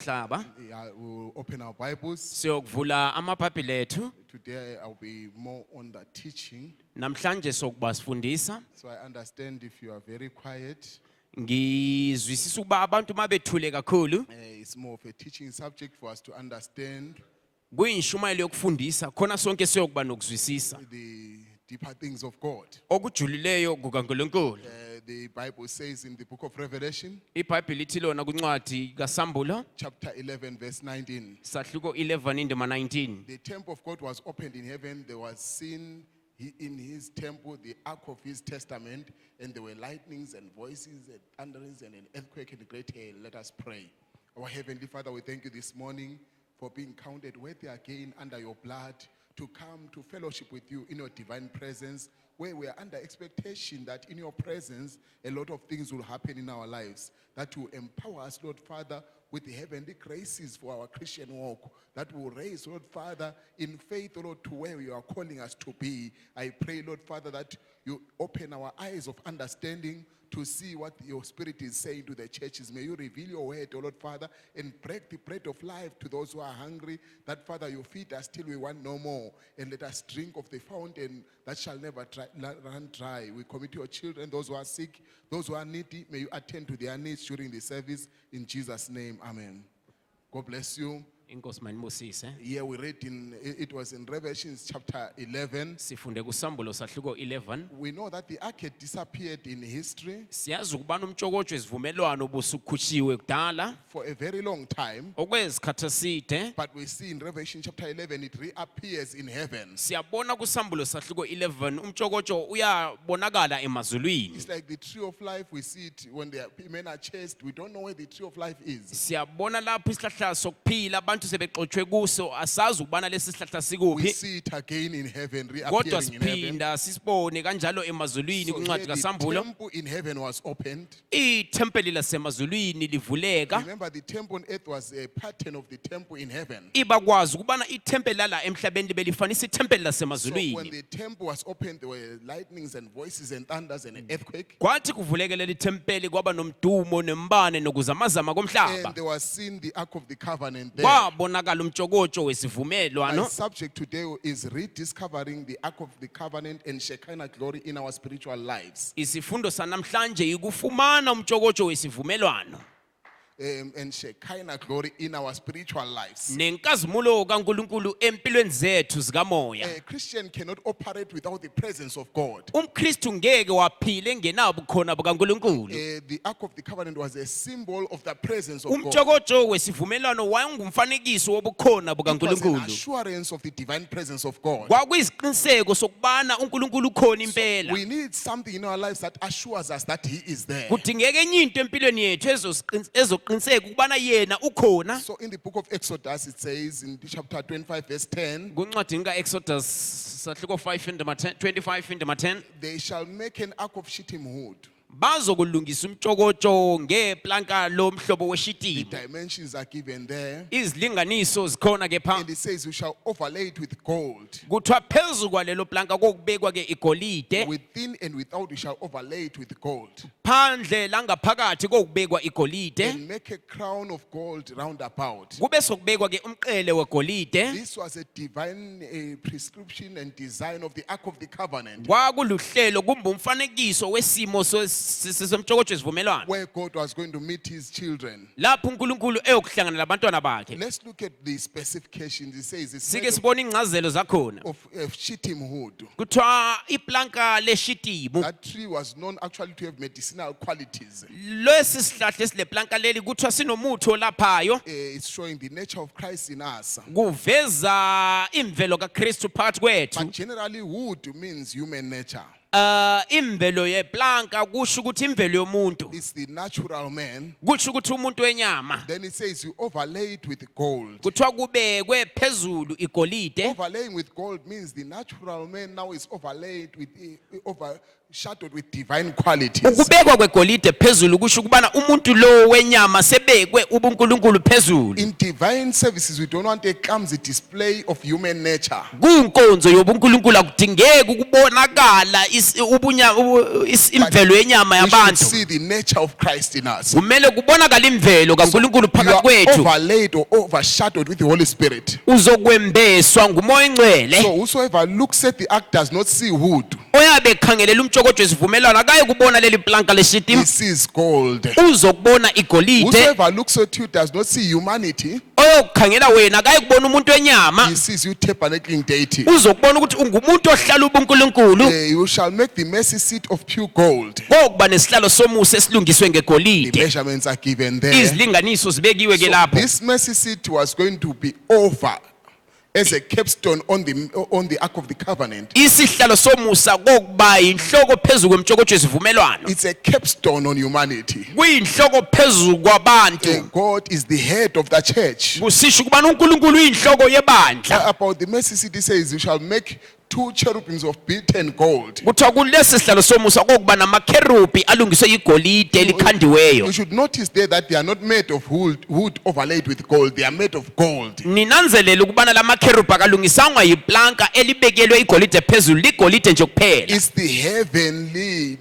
Hlaba Yeah, we'll open our Bibles. siyokuvula amabhayibheli ethu Today I'll be more on the teaching. namhlanje sokuba sifundisa So I understand if you are very quiet, ngizwisisa ukuba abantu mabethule kakhulu it's more of a teaching subject for us to understand kuyishumayelo yokufundisa khona sonke siyokuba nokuzwisisa the deeper things of God. okujulileyo kukaNkulunkulu. The Bible says in the book of Revelation, iBhayibheli ithi lona kuncwadi kaSambulo chapter 11, verse 19. sahluko 11 indima 19 The temple of God was opened in heaven. There was seen in his temple the ark of his testament, and there were lightnings and voices and thunderings and an earthquake and a great hail. Let us pray. Our Heavenly Father, we thank you this morning for being counted worthy again under your blood to come to fellowship with you in your divine presence, where we are under expectation that in your presence a lot of things will happen in our lives, that you empower us, Lord Father, with the heavenly graces for our Christian walk, that will raise, Lord Father, in faith, Lord, to where you are calling us to be. I pray, Lord Father, that you open our eyes of understanding to see what your Spirit is saying to the churches. May you reveal your word, O Lord Father, and break the bread of life to those who are hungry, that, Father, you feed us till we want no more, and let us drink of the fountain that shall never run dry. We commit your children, those who are sick, those who are needy. May you attend to their needs during the service. In Jesus' name, amen. God bless you. inkosi manibusise. Here we read it was in Revelation chapter 11. Sifunde kuSambulo sahluko 11. We know that the ark had disappeared in history Siyazi ukubana umtshokotsho wesivumelwano busukhutshiwe kudala for a very long time. okwezikhathi eside. But we see in Revelation chapter 11, it reappears in heaven. Siyabona kuSambulo sahluko 11 umtshokotsho uyabonakala emazulwini. It's like the tree of life. We see it when the men are chased. We don't know where the tree of life is. Siyabona lapho isihlahla sokuphila abantu sebexothwe kuso asazi ukubana lesi sihlahla We sikuphi. see it again in heaven, Kodwa reappearing in heaven. siphinda sisibone kanjalo emazulwini So kuncwadi here the kaSambulo. temple in heaven was opened. Ithempeli lasemazulwini livuleka. Remember, the temple on earth was a pattern of the temple in heaven. Ibakwazi ukubana ithempeli lala emhlabeni libe lifanisa ithempeli So when lasemazulwini. the temple was opened, there were lightnings and voices and thunders and an earthquake. Kwathi kuvuleke leli thempeli kwaba nomdumo nembane nokuzamazama And komhlaba. there was seen the ark of the covenant there. Kwabonakala umtshokotsho My wesivumelwano. subject today is rediscovering the ark of the covenant and Shekinah glory in our spiritual lives. Isifundo sanamhlanje ikufumana umtshokotsho wesivumelwano And Shekinah glory in our spiritual lives. nenkazimulo kaNkuluNkulu empilweni zethu zikamoya. A Christian cannot operate without the presence of God. Umkristu ngeke waphile engenabo khona bukaNkuluNkulu. The ark of the covenant was a symbol of the presence of God. Umtshokotsho wesivumelwano wayengumfanekiso wobukhona It was an bukaNkuluNkulu. assurance of the divine presence of God. Kwakuyisiqiniseko sokubana uNkulunkulu ukhona impela. We need something in our lives that assures us that He is there. Kudingeka enye into empilweni yethu ezoqiniseka ukubana yena ukhona. So in the book of Exodus, it says in chapter 25, verse 10, Kuncwadini kaExodus sahluko 5 indima 10 25 indima 10. they shall make an ark of shittim wood. Bazokulungisa umtshokotsho ngeplanka lomhlobo The weshitimu. dimensions are given there. Izilinganiso zikhona ke pha. And it says, you shall overlay it with gold. Kuthiwa phezulu kwalelo planka kokubekwa ke igolide. Within and without, you shall overlay it with gold. Phandle langaphakathi kokubekwa igolide. And make a crown of gold round about. Kube sokubekwa ke umqele wegolide. This was a divine prescription and design of the ark of the covenant, Kwakuluhlelo kumbe umfanekiso wesimo somtshokotsho wesivumelwano. where God was going to meet His children. Lapho uNkulunkulu eyokuhlangana labantwana bakhe. Let's look at the specifications. It says it's Sike made sibone ingcazelo zakhona. of shittim wood. Kuthiwa iplanka leshitimu. That tree was known actually to have medicinal qualities. Lesi sihlahla esileplanka leli kuthiwa sinomuthi olaphayo. It's showing the nature of Christ in us. Kuveza imvelo kaKristu phakathi But kwethu. generally, wood means human nature. Imvelo yeplanka kusho ukuthi imvelo yomuntu. It's the natural man. Kusho ukuthi umuntu wenyama. Then it says you overlay it with gold. Kuthiwa kubekwe phezulu igolide. Overlaying with gold means the natural man now is overlaid with shadowed with divine qualities. ukubekwa kwegolide phezulu kusho ukubana umuntu lo wenyama sebekwe ubunkulunkulu phezulu. In divine services, we don't want a clumsy display of human nature. Kunkonzo yobunkulunkulu akudingeki ukubonakala imvelo yenyama We should yabantu. see the nature of Christ in us. Kumele kubonakala imvelo kaNkulunkulu You phakathi are kwethu. overlaid or overshadowed with the Holy Spirit. Uzokwembeswa ngumoya engcwele. So whosoever looks at the ark does not see wood, Oyabe ekhangelela umtshokotsho wesivumelwano akaye kubona leli planka he leshitimu. sees gold. Uzokubona igolide. Whosoever looks at you does not see humanity, Oyokukhangela wena akaye kubona umuntu wenyama. he sees you tabernacling deity. Uzokubona ukuthi ungumuntu ohlala ubunkulunkulu. You shall make the mercy seat of pure gold. Kokuba nesihlalo somusa esilungiswe The ngegolide. measurements are given there. Izilinganiso zibekiwe ke So lapho. this mercy seat was going to be over as a capstone on the ark of the covenant. Isihlalo somusa kokuba inhloko phezulu kwemtshokotsho yesivumelwano. It's a capstone on humanity. Kuyinhloko phezulu kwabantu. God is the head of the church. Kusisho ukubana uNkulunkulu uyinhloko yebandla. About the mercy seat, he says, you shall make 2 cherubims of beaten gold. Kuthiwa kulesi sihlalo somusa kokuba namakherubhi alungiswe igolide elikhandiweyo. You should notice there that they are not made of wood overlaid with gold. They are made of gold. Ninanzelela ukubana la makherubhi akalungisangwa yiplanka elibekelwe igolide phezulu ligolide nje kuphela. It's the heavenly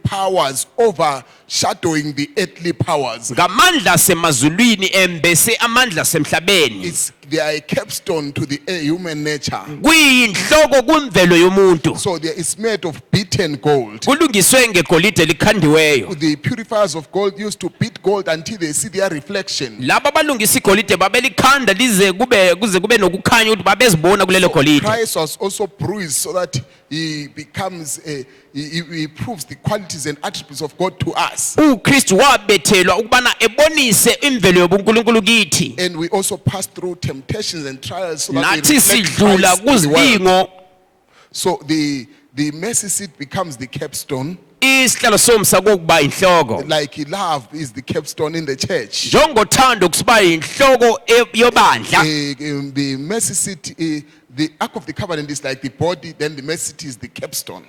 powers overshadowing the earthly powers. Ngamandla semazulwini embese amandla semhlabeni. They are a capstone to the human nature. Kuyinhloko kumvelo yomuntu. So there is made of beaten gold. Kulungiswe ngegolide elikhandiweyo. The purifiers of gold used to beat gold until they see their reflection. Laba balungisa igolide babelikhanda lize kube nokukhanya ukuthi babezibona kulelo golide. Christ was also bruised so that he becomes he proves the qualities and attributes of God to us. uKristu wabethelwa ukubana ebonise imvelo yobunkulunkulu kithi. And we also pass through temptations and trials so that we Nathi reflect sidlula Christ in the world. kuzidingo. So the mercy seat becomes the capstone, Isihlalo somsa kokuba inhloko. like love is the capstone in the church. Njengothando kusiba inhloko yobandla. The mercy seat, the ark of the covenant is like the body, then the mercy seat is the capstone.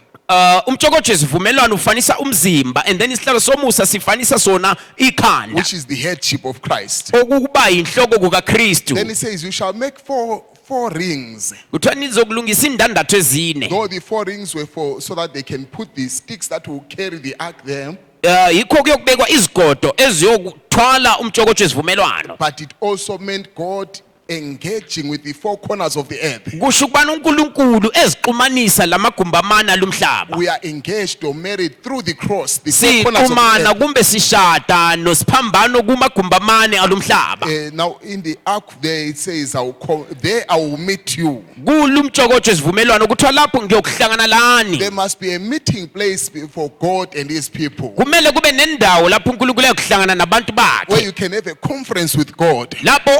Umtshokotsho wesivumelwano ufanisa umzimba and then isihlalo somusa sifanisa sona ikhanda. Which is the headship of Christ. Okuba inhloko kukaKristu. Then he says, you shall make four rings. Kuthiwa nizokulungisa indandatho ezine. Though the 4 rings were so that they can put the sticks that will carry the ark there. Yikho kuyokubekwa izigodo eziyokuthwala umtshokotsho wesivumelwano. But it also meant God engaging with the 4 corners of the earth. Kusho ukubana uNkulunkulu ezixumanisa lamagumbamana lumhlaba. We are engaged or married through the cross, the 4 corners of the Siqumana earth. kumbe sishada nosiphambano kumagumbamane alumhlaba. Now in the ark there it says, there I will meet you. Kulumtshokotsho wesivumelwano kuthiwa lapho ngiyokuhlangana lani. There must be a meeting place for God and his people, Kumele kube nendawo lapho uNkulunkulu ayakuhlangana nabantu where bakhe. you can have a conference with God. Lapho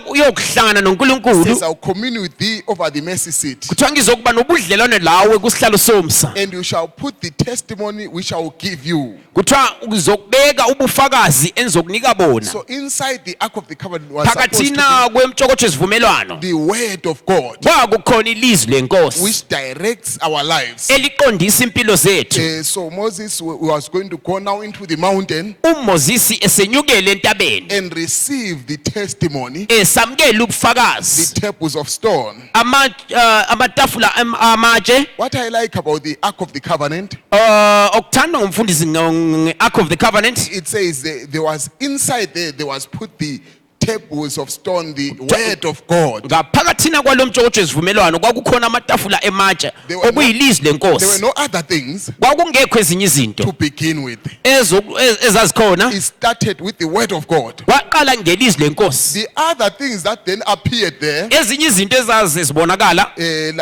uyokuhlangana Says, noNkulunkulu. I'll commune with thee over the mercy seat. Kuthiwa ngizokuba nobudlelwane lawe kusihlalo somsa. And you shall put the testimony which I will give you. Kuthiwa uzokubeka ubufakazi enzokunika bona. So inside the ark of the covenant was supposed to Phakathina kwemtshokotsho wesivumelwano be the word of God, kwakukhona ilizwi lenkosi which directs our lives. eliqondisa impilo zethu. So Moses was going to go now into the mountain uMoses esenyukele entabeni and receive the testimony, esamkela ubufakazi the tables of stone. amatafula amatshe. What I like about the ark of the covenant, Okuthandwa ngumfundisi nge-Ark of the Covenant, it says there was inside there was put the tables of stone, the word of God. ngaphakathina kwalo mtshokotsho wesivumelwano kwakukhona amatafula ematshe There were okuyilizwi There were lenkosi. no other things Kwakungekho ezinye izinto to begin with. ezazikhona. It started with the word of God. Waqala ngelizwi lenkosi. The other things that then appeared there, Ezinye izinto ezazi zibonakala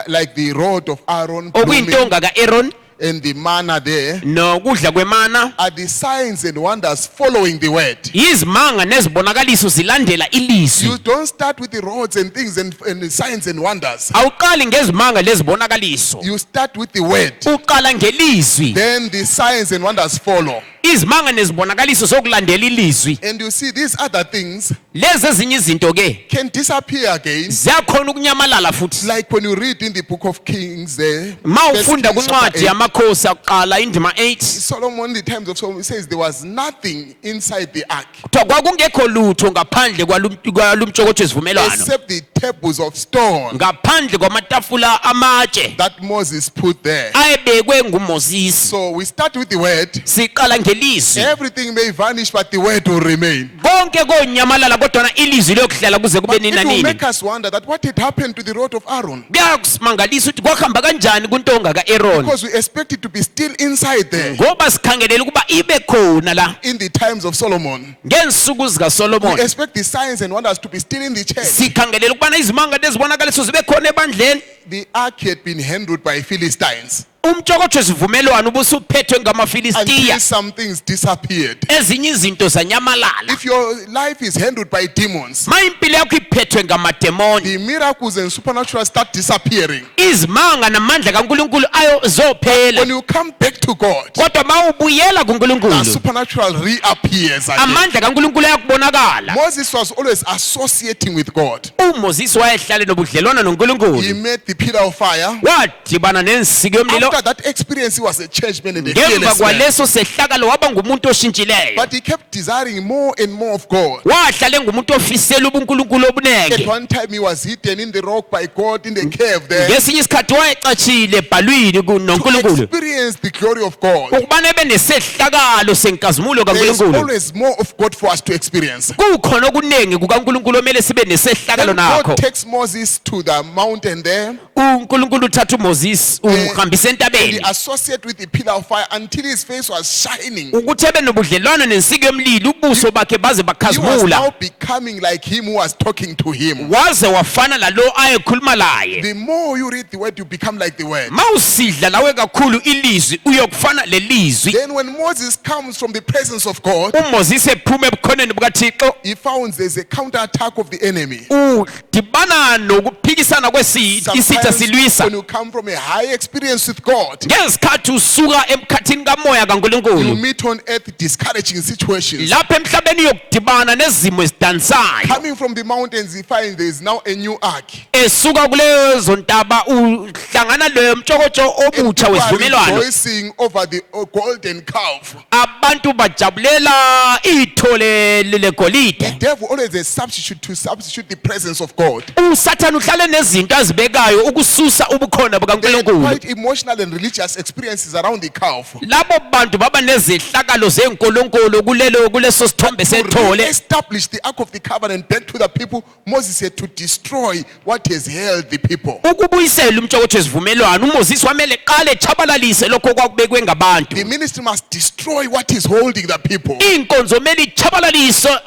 like the rod of Aaron blooming, okuyintonga kaAaron and the manna there, nokudla kwemana. are the signs and wonders following the word. Izimanga nezibonakaliso zilandela ilizwi. You don't start with the rods and things and the signs and wonders. Awuqali ngezimanga lezibonakaliso. You start with the word. Uqala ngelizwi. Then the signs and wonders follow. izimanga nezibonakaliso zokulandela ilizwi And you see, these other things lezi ezinye izinto ke can disappear again. ziyakhona ukunyamalala futhi Like when you read in the book of Kings, ma First ufunda Kings kwincwadi chapter 8, yamakhosi akuqala indima 8 Solomon, the times of Solomon, says there was nothing inside the ark kuthiwa kwakungekho lutho ngaphandle kwalumtshokotho wesivumelwano except the tables of stone ngaphandle kwamatafula amatshe that Moses put there. ayebekwe ngumoses. So we start with the word. Siqala ngelizwi, Everything may vanish, but the word will remain. konke konyamalala kodwa ilizwi liyokuhlala kuze kube But nini it will nanini. make us wonder that what had happened to the rod of Aaron, Kuyakusimangalisa ukuthi kwahamba kanjani kuntonga ka-Aaron because we expect it to be still inside there ngoba sikhangelela ukuba ibe khona la in the times of Solomon. ngeensuku We zikaSolomon. expect the signs and wonders to be still in the church. Sikhangelela ukubana izimanga nezibonakaliso zibe khona ebandleni. The ark had been handled by Philistines Umtshokotho wesivumelwano ubusuphethwe until ngamafilistiya, some things disappeared. ezinye izinto zanyamalala. If your life is handled by demons, Ma impilo yakho iphethwe ngamademoni, the miracles and supernatural start disappearing. izimanga namandla kaNkulunkulu ayozophela. When you come back to God, Kodwa ma ubuyela the kuNkulunkulu, supernatural reappears again. amandla kaNkulunkulu ayakubonakala. Moses was always associating with God. uMoses wayehlale nobudlelwano He noNkulunkulu, met the pillar of fire. wadibana nensika yomlilo. After that experience, he was a churchman and a Ngemva fearless man. kwaleso sehlakalo waba ngumuntu oshintshileyo, But he kept desiring more and more of God. wahlala engumuntu ofisela ubuNkulunkulu At obunenge. one time, he was hidden in the rock by God in the cave there Ngesinye isikhathi wayecatshile ebhalwini to noNkulunkulu experience the glory of God. ukubana ebe nesehlakalo senkazimulo There is kaNkulunkulu. always more of God for us to experience. Kukhona okuningi kukaNkulunkulu omele sibe nesehlakalo Then nakho. God takes Moses to the mountain there. uNkulunkulu uthatha uMoses umhambisa He entabeni associated with the pillar of fire until his face was shining. ukuthi ebe nobudlelwano nensika yomlilo, ubuso bakhe baze He was bakhazimula, now becoming like him who was talking to him. waze wafana lalo ayekhuluma laye. The more you read the word, you become like the word. Ma usidla lawe kakhulu ilizwi uyokufana lelizwi. Then when Moses comes from the presence of God, uMoses ephuma ebukhoneni bukaThixo he found there's a counterattack of the enemy. udibana nokuphikisana isitha Sometimes silwisa. when you come from a high experience with God, Ngezikhathi usuka emkhathini kamoya you kaNkulunkulu, meet on earth discouraging situations. lapha emhlabeni uyokudibana nezimo ezidanisayo. Coming from the mountains, he finds there is now a new ark. Esuka kulezo ntaba uhlangana lo mtshokotsho And omutsha people are wesivumelwano. rejoicing over the golden calf. Abantu bajabulela ithole The legolide. devil always a substitute to substitute the presence of God. uSathane uhlale nezinto azibekayo ukususa ubukhona There are bukaNkulunkulu. quite emotional and religious experiences around the calf. Labo bantu baba nezehlakalo zenkolonkolo kuleso sithombe To sethole. establish the ark of the covenant back to the people, Moses had to destroy what has held the people. Ukubuyisela umtshokotho wesivumelwano, uMoses wamele qale chabalalise lokho kwakubekwe ngabantu. The ministry must destroy what is holding the people. Inkonzo mele ichabalalise What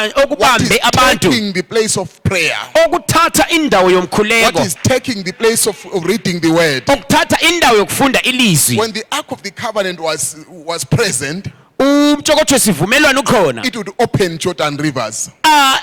is okubambe abantu, taking the place of prayer? okuthatha indawo What yomkhuleko, is taking the place of reading the word? okuthatha indawo yokufunda ilizwi. When the ark of the covenant was present, Umtshokotho wesivumelwano ukhona, it would open Jordan rivers.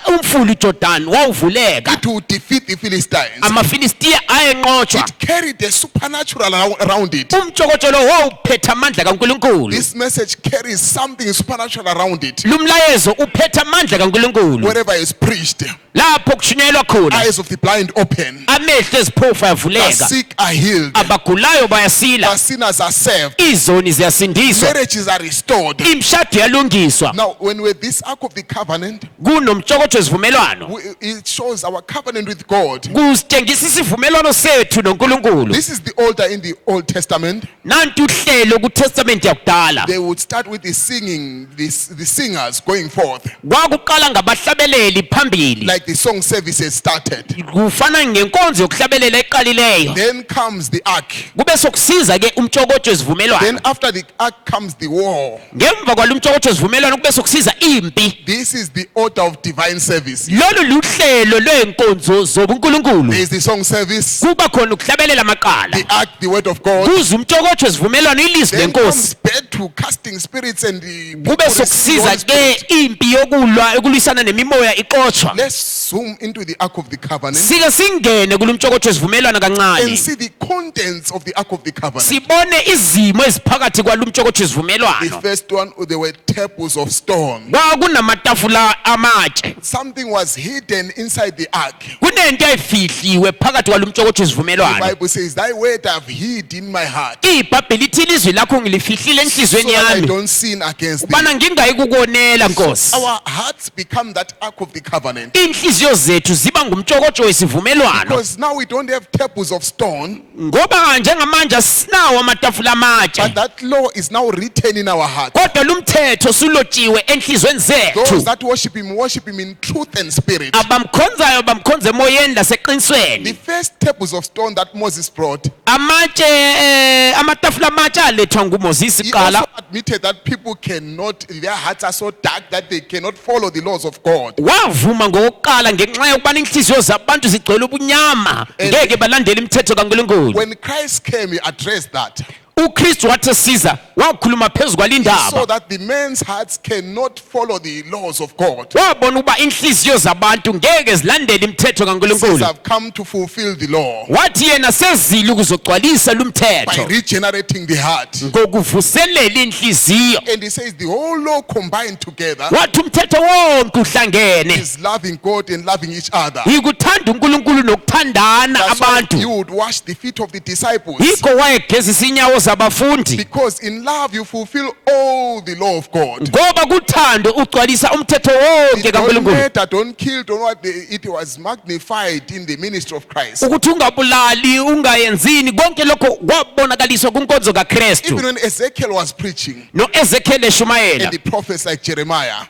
umfula uJordan wawuvuleka, It would defeat the Philistines. amaFilistiya ayenqotshwa. It carried a supernatural around it. Umtshokotho lo wawuphethe amandla kaNkulunkulu. This message carries something supernatural around it. Lumlayezo uphethe amandla kaNkulunkulu. Wherever it's preached, Lapho kushunyayelwa khona, eyes of the blind open, amehlo eziphofu the ayavuleka, sick are healed, abagulayo bayasila, the sinners are saved, izoni ziyasindiswa, marriages are restored. imishado yalungiswa. Now, when we're this ark of the covenant, Kunomtshokotho wesivumelwano, it shows our covenant with God. kusitshengisa isivumelwano sethu noNkulunkulu. This is the altar in the Old Testament. Nanti uhlelo kuTestament yakudala. They would start with the singing, the singers going forth, Kwakuqala ngabahlabeleli phambili. like the song services started. Kufana ngenkonzo yokuhlabelela eqalileyo. Then comes the ark. Kube sokusiza ke umtshokotho wesivumelwano. Then after the ark comes the war. Ngemva kwalumtshokotho wesivumelwano kube sokusiza impi. This is the altar of divine service. Lolu luhlelo lwenkonzo zobuNkulunkulu. There is the song service, Kuba khona ukuhlabelela amaqala. the ark, the word of God. Kuza umtshokotho wesivumelwano ilizwi Then lenkosi. comes back to casting spirits and the Kube sokusiza ke impi yokulwa ekulwisana nemimoya iqotshwa. Let's zoom into the Ark of the Covenant sike singene kulumtshokotsho wesivumelwano and kancane see the contents of the Ark of the Covenant. sibone izimo eziphakathi kwalumtshokotsho The wesivumelwano first one, there were tables of stone. kwakunamatafula amatshe Something was hidden inside the ark. kunento ayifihliwe phakathi kwalumtshokotsho The wesivumelwano Bible says, thy word I've hid in my heart, ibhayibheli lithi ilizwi lakho ngilifihlile so enhliziyweni that I yami don't sin against thee. ubana ngingayi kukonela nkosi Our hearts become that Ark of the Covenant. inhliziyo zethu ziba ngumtshokotsho wesivumelwano Because now we don't have tables of stone, ngoba njengamanje asinawo amatafula amatshe but that law is now written in our heart. kodwa lumthetho sulotshiwe enhlizweni Those zethu that worship him in truth and spirit. abamkhonzayo bamkhonza emoyeni The laseqinisweni first tables of stone that Moses brought, amatshe amatafula amatshe alethwa ngumoses he qala also admitted that people cannot, their hearts are so dark that they cannot follow the laws of God. wavuma ngokuqala ngenxa yokubana inhliziyo zabantu zigcwele ubunyama ngeke balandele imithetho kaNkulunkulu When Christ came, he addressed that. uKristu wathi siza wakhuluma phezulu So kwalindaba that the men's hearts cannot follow the laws of God. wabona ukuba inhliziyo zabantu ngeke zilandele imithetho He says, kaNkulunkulu I've come to fulfill the law wathi yena sezile ukuzogcwalisa by lumthetho regenerating the heart. ngokuvuselela inhliziyo And he says the whole law combined together wathi umthetho wonke uhlangene is loving God and loving each other. yikuthanda uNkulunkulu nokuthandana That's why abantu you would wash the feet of the disciples. yikho wayegezisa inyawo zabafundi Because in love you fulfill all the law of God. ngoba kuthando ugcwalisa umthetho wonke Don't kaNkulunkulu murder, don't kill, don't what. It was magnified in the ministry of Christ. ukuthi ungabulali ungayenzini konke lokho kwabonakaliswa kunkonzo kaKristu Even when Ezekiel was preaching noEzekiel eshumayela and the prophets like Jeremiah,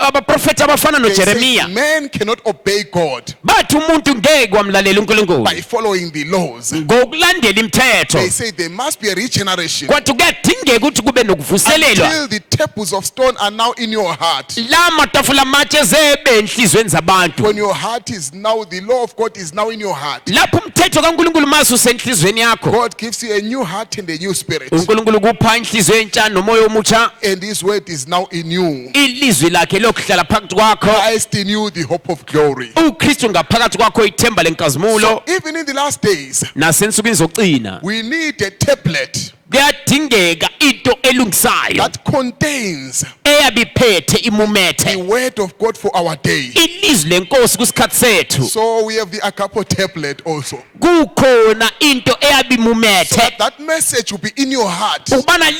abaprofeti abafana they said noJeremiya men cannot obey God bathi umuntu ngeke wamlalela uNkulunkulu by following the laws. ngokulandela imithetho They say there must be a regeneration kwathi kuyadingeka ukuthi kube nokuvuselelwa until the tables of stone are now in your heart. la matafula amatshe zebe enhlizweni zabantu When your heart is now, the law of God is now in your heart. lapho umthetho kaNkulunkulu mase usenhlizweni yakho God gives you a new heart and a new spirit. uNkulunkulu kupha inhliziyo entsha nomoya omutsha And his word is now in you. ilizwi lakhe lokuhlala phakathi kwakho Christ in you, the hope of glory. uKristu ngaphakathi kwakho ithemba lenkazimulo Even in the last days, nasensukwini zokugcina we need a tablet kuyadingeka into elungisayo that contains eyabiphethe the imumethe word of God for our day. ilizwi lenkosi kusikhathi sethu So we have the Agapo tablet also. kukhona into So eyabimumethe that message will be in your heart. ubana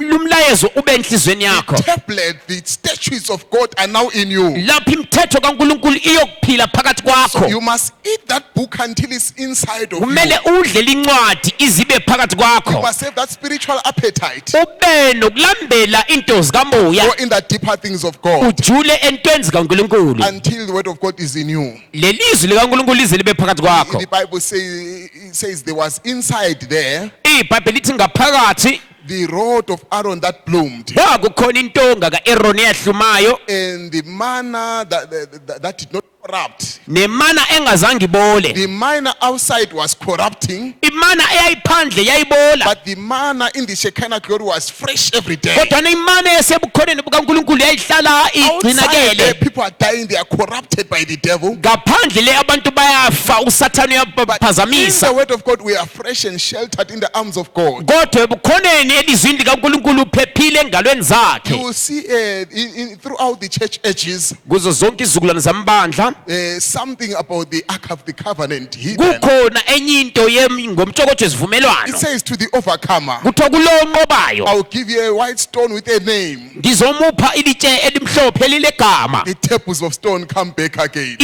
lumlayezo ube enhlizweni yakho Tablet, the statutes of God are now in you. lapho imithetho kaNkulunkulu iyokuphila phakathi kwakho You must eat that book until it's inside of kumele you. udle lincwadi izibe phakathi You kwakho must have that spiritual appetite. ube nokulambela into zikamoya Go in the deeper things of God ujule entweni zikaNkulunkulu until the word of God is in you. lelizwi likaNkulunkulu lize libe phakathi kwakho The Bible says there was inside there iBhayibheli lithi ngaphakathi the rod of Aaron that bloomed kwakukhona intonga kaAaron eyahlumayo and the manna that did not corrupt. nemana engazange ibole The manna outside was corrupting, imana eyayiphandle yayibola but the manna in the Shekinah glory was fresh every day. kodwa imana esebukhoneni bukaNkulunkulu yayihlala Outside there, igcinakele people are dying, they are corrupted by the devil. ngaphandle le abantu bayafa usathane In the uyaphazamisa word of God, we are fresh and sheltered in the arms of God. kodwa ebukhoneni elizwini likaNkulunkulu uphephile engalweni You zakhe will see throughout the church ages kuzo zonke izizukulwane zamabandla something about the Ark of the Covenant hidden. kukhona enye into ngomtshokotsho It esivumelwano says to the overcomer, kuthiwa kulo onqobayo I'll give you a white stone with a name. ngizomupha ilitshe elimhlophe lilegama The tables of stone come back again.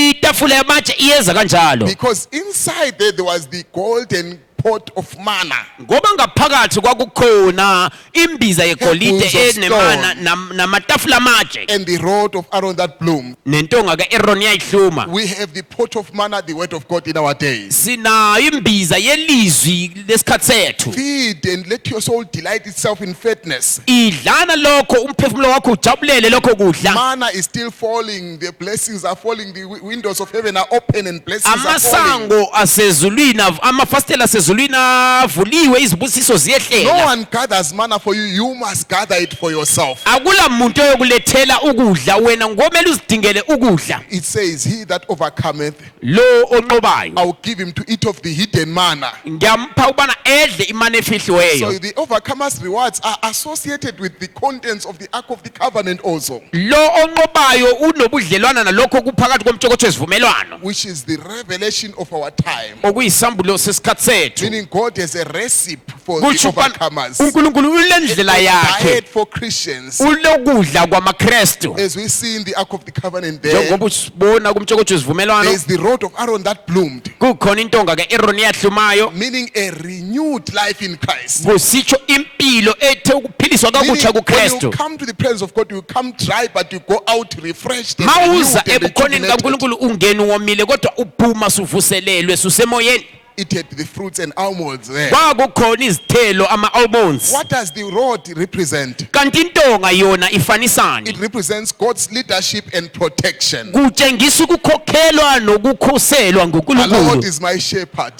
itafula yamatshe iyeza kanjalo Because inside there was the golden pot of manna. ngoba ngaphakathi kwakukhona imbiza yegolide Tables of enemana namatafula amatshe And the rod of Aaron that bloomed. nentonga kaAaron yayihluma We have the pot of manna, the word of God in our days. sinayo imbiza yelizwi lesikhathi sethu Feed and let your soul delight itself in fatness. idlana lokho umphefumulo wakho ujabulele lokho kudla Manna is still falling. The blessings are falling. The windows of heaven are open and blessings are falling. amasango asezulwini amafastela asezulwini ezulwini avuliwe izibusiso No ziyehlela. one gathers manna for you. You must gather it for yourself. Akula muntu oyokulethela ukudla, wena ngomele uzidingele ukudla. It says, he that overcometh, Lo onqobayo I will give him to eat of the hidden manna. ngiyampha ubana edle imana So efihliweyo. the overcomer's rewards are associated with the contents of the Ark of the Covenant also, Lo onqobayo unobudlelwana nalokho kuphakathi komtshokotho wesivumelwano, which is the revelation of our time. okuyisambulo sesikhathi sethu. Meaning God has a recipe for the Kutsho ukubana overcomers. uNkulunkulu ulendlela A yakhe, diet for Christians. ulokudla kwamaKristu. As we see in the Ark of the Covenant there, Njengoba usibona kumtshokotho wesivumelwano, there is the rod of Aaron that bloomed, kukhona intonga kaAaroni eyahlumayo, meaning a renewed life in Christ. kusitsho impilo ethe ukuphiliswa Meaning, kabutsha when you kuKristu. come to the presence of God, you come dry, but you go out refreshed and Mawuza renewed and ebukhoneni rejuvenated. kaNkulunkulu ungena womile kodwa uphuma suvuselelwe susemoyeni. It had the fruits and almonds there. Kwakukhona izithelo ama-almonds. What does the rod represent? Kanti intonga yona ifanisani? It represents God's leadership and protection. Kutshengisa ukukhokhelwa nokukhuselwa The Lord nguNkulunkulu. is my shepherd.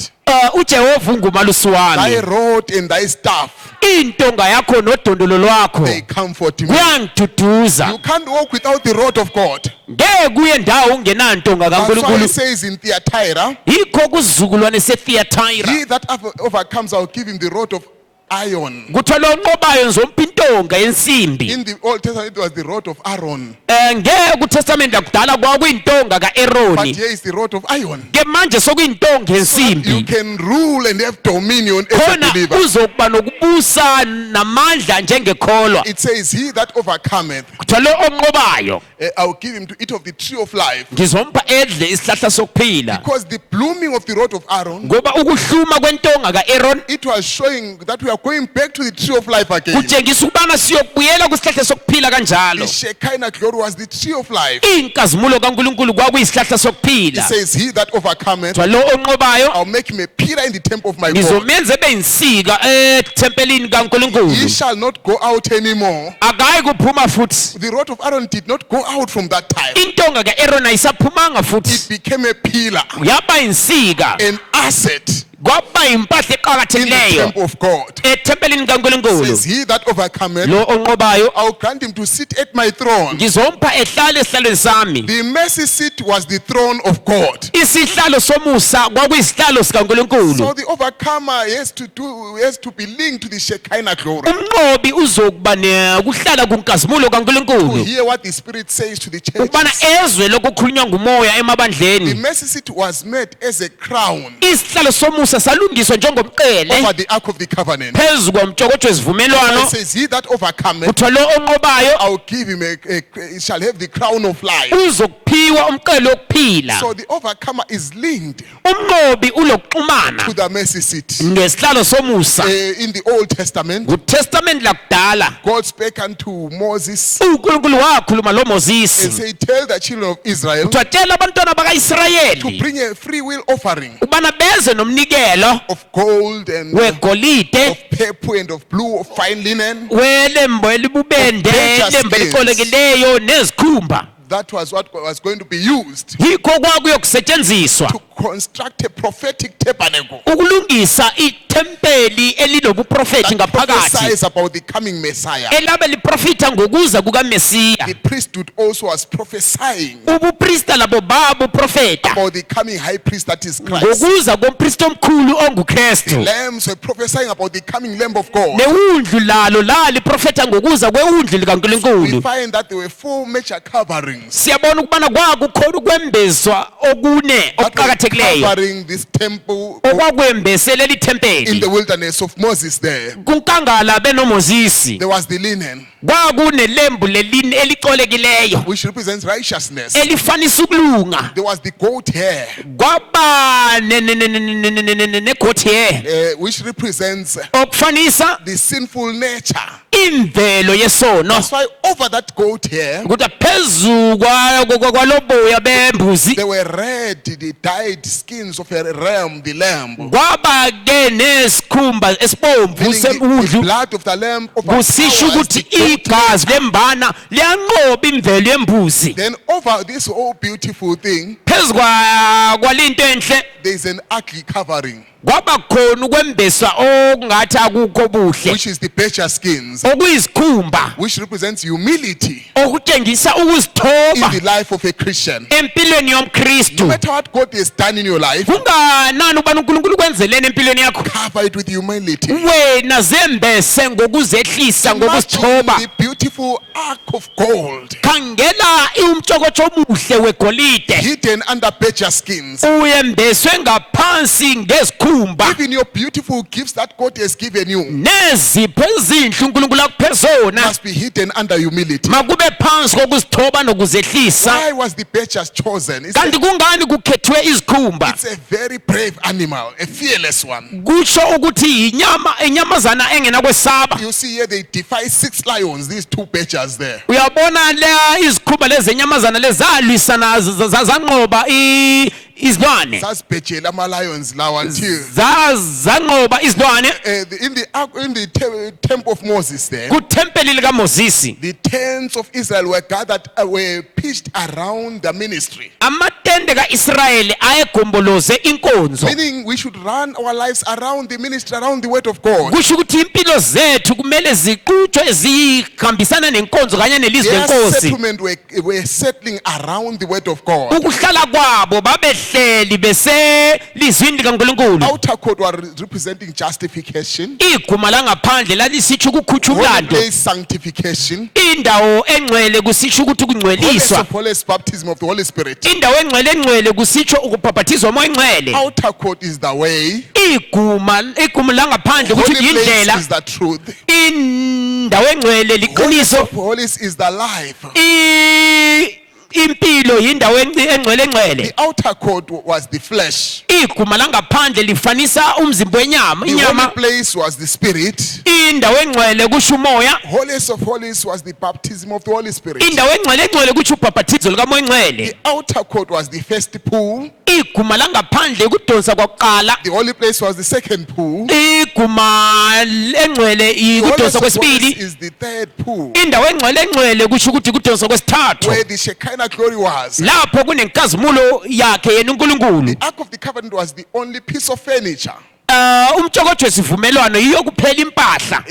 uJehova ungumalusi Thy wami. rod and thy staff, Intonga yakho nodondolo lwakho they comfort me. kuyangiduduza. You can't walk without the rod of God. Ngeke kuye ndawo ungenantonga That's why kaNkulunkulu. it says in Thyatira, Yikho kuzizukulwane seThyatira he that overcomes, I'll give him the rod of iron. kuthiwa lo onqobayo ngizompha intonga yensimbi. In the Old Testament, it was the rod of Aaron. Ngeke kuTestament lakudala kwakuyintonga But kaAaroni. here is the rod of iron. Ke manje sokuyintonga You yensimbi. can rule and have dominion as a Khona believer. uzokuba nokubusa namandla njengekholwa. It says, he that overcometh, Kuthiwa lo onqobayo I'll give him to eat of the tree of life. ngizompha edle isihlahla sokuphila. Because the blooming of the rod of Aaron, Ngoba ukuhluma kwentonga kaAaron it was showing that we are going back to the tree of life again. kutshengisa ukubana siyobuyela kwisihlahla sokuphila The kanjalo. Shekinah glory was the tree of life. Inkazimulo kaNkulunkulu kwakuyisihlahla It sokuphila. says, he that overcometh, Kuthiwa lo onqobayo I'll make him a pillar in the temple of my God. ngizomenza ebe yinsika ethempelini He kaNkulunkulu. shall not go out anymore. Akayi kuphuma futhi. The rod of Aaron did not go out from that time. Intonga kaAaron ayisaphumanga It futhi. became a pillar, Yaba yinsika, an asset kwaba impahla in the eqhakathekileyo temple of God. ethempelini kaNkulunkulu. Says, he that overcometh, Lo onqobayo I'll grant him to sit at my throne. ngizompha ehlale esihlalweni sami. The mercy seat was the throne of God. Isihlalo somusa kwakuyisihlalo So sikaNkulunkulu. the overcomer has to be linked to the Shekinah glory. Umnqobi uzokuba kuhlala kunkazimulo To kaNkulunkulu. hear what the Spirit says to the Ukubana churches. ezwe lokukhulunywa ngumoya The emabandleni. mercy seat was made as a crown Isihlalo somusa salungiswa njengomqele over the Ark of the Covenant. phezu komtshokotho It wesivumelwano. says, he that overcometh, Kuthiwa lo onqobayo I'll give him he shall have the crown of life. uzokuphiwa umqele wokuphila. So the overcomer is linked Umnqobi ulokuxhumana to the mercy seat. ngesihlalo somusa. In the Old Testament, KuTestament lakudala God spake unto Moses uNkulunkulu wakhuluma and loMoses. said, tell the children of Israel Kuthiwa tshela abantwana to bakaIsrayeli bring a free will offering ukubana beze nomnikelo of gold and of wegolide, purple and of blue, of fine linen. welembu elibubende, Of precious lembu skins. elicolekileyo nezikhumba. That was what was going to be used Yikho kwakuyokusetshenziswa to construct a prophetic tabernacle ukulungisa ithempeli elinobuprofethi that ngaphakathi prophesies about the coming Messiah. elabe liprofitha ngokuza kukaMesiya. The priesthood also was prophesying Ubuprista labo babuprofeta about the coming high priest that is Christ. ngokuza kompristi omkhulu onguKristu. Lambs were prophesying about the coming Lamb of God. Newundlu lalo laliprofetha ngokuza kwewundlu We likaNkulunkulu. find that there were 4 major coverings Siyabona ukubana kwakukhona ukwembeswa okune that were okuqhakathekileyo covering this temple okwakwembese leli in thempeli the wilderness of Moses there. kunkangala benoMoses. There was the linen, Kwakunelembu lelini elicolekileyo which represents righteousness. elifanisa ukulunga. There was the goat hair, Kwaba negothi hair which represents okufanisa the sinful nature. imvelo yesono. That's why over that goat hair, Kuthi phezu kwaloboya bembuzi there were red, the dyed skins of a ram, the lamb. kwaba ke nesikhumba esibomvu Meaning the sewundlu. blood of the lamb Kusisho overpowers ukuthi the goat. igazi lembana liyanqoba imvelo yembuzi. Then over this whole beautiful thing, kwalinto enhle there is an ugly covering, kwaba khona ukwembeswa okungathi akukho buhle which is the becher skins, okuyizikhumba which represents humility okutshengisa in ukuzithoba the life of a Christian. empilweni No yomkristu matter what God has done in your life, kunganani ubani uNkulunkulu kwenzeleni empilweni yakho cover it with humility. wena zembese ngokuzehlisa Imagine ngokuzithoba the beautiful ark of gold khangela umtshokotsho omuhle wegolide hidden under becher skins. uyembeswe ngaphansi ngezikhumba Even your beautiful gifts that God has given you nezipho ezinhle uNkulunkulu akuphe zona must be hidden under humility. makube phansi kokuzithoba nokuzehlisa Why was the becher chosen? kanti kungani kukhethwe izikhumba It's a very brave animal, a fearless one. kusho ukuthi inyamazana engena kwesaba You see here they defy 6 lions, these 2 betchers there. uyabona le izikhumba lezi enyamazana lezalwisana zanqoba izilwane Sasibhejela ama-lions lawa until zanqoba izilwane in the temple of Moses there, kuthempeli likaMoses the tents of Israel were gathered, were pitched around the ministry. amatende kaIsrayeli ayegomboloze inkonzo Meaning we should run our lives around the ministry, around the word of God. kusho ukuthi impilo zethu kumele ziqhutshwe zihambisana nenkonzo kanye nelizwi Their lenkosi settlement were settling around the word of God. ukuhlala kwabo babehleli beselizwini likaNkulunkulu Outer court were representing justification, iguma langaphandle lalisitsho ukukhutha holy umlando place sanctification, indawo engcwele kusitsho ukuthi holiest ukungcweliswa of holiest baptism of the Holy Spirit. indawo engcwele kusitsho ukubhabhathizwa umoya engcwele Outer court is the way, iguma langaphandle kuthi holy place indlela is the truth, indawo engcwele holiest liqiniso of holiest is the life. impilo yindawo engcwele The outer court was the flesh. iguma langaphandle lifanisa umzimba wenyama The holy inyama place was the spirit. indawo engcwele kusho umoya Holiest of holiest was the baptism of the Holy Spirit. indawo engcwele kusho ubhabhathizo likamoya engcwele The outer court was the first pool. iguma langaphandle kudonsa kwakuqala The holy place was the second pool. iguma engcwele The ikudonsa holiest of holiest kwesibili is the third pool, indawo engcwele kusho ukuthi kudonsa kwesithathu where the Shekinah glory was. lapho kunenkazimulo yakhe yena uNkulunkulu The Ark of the Covenant was the only piece of furniture. umtshokotsho wesivumelwano yiyo kuphela impahla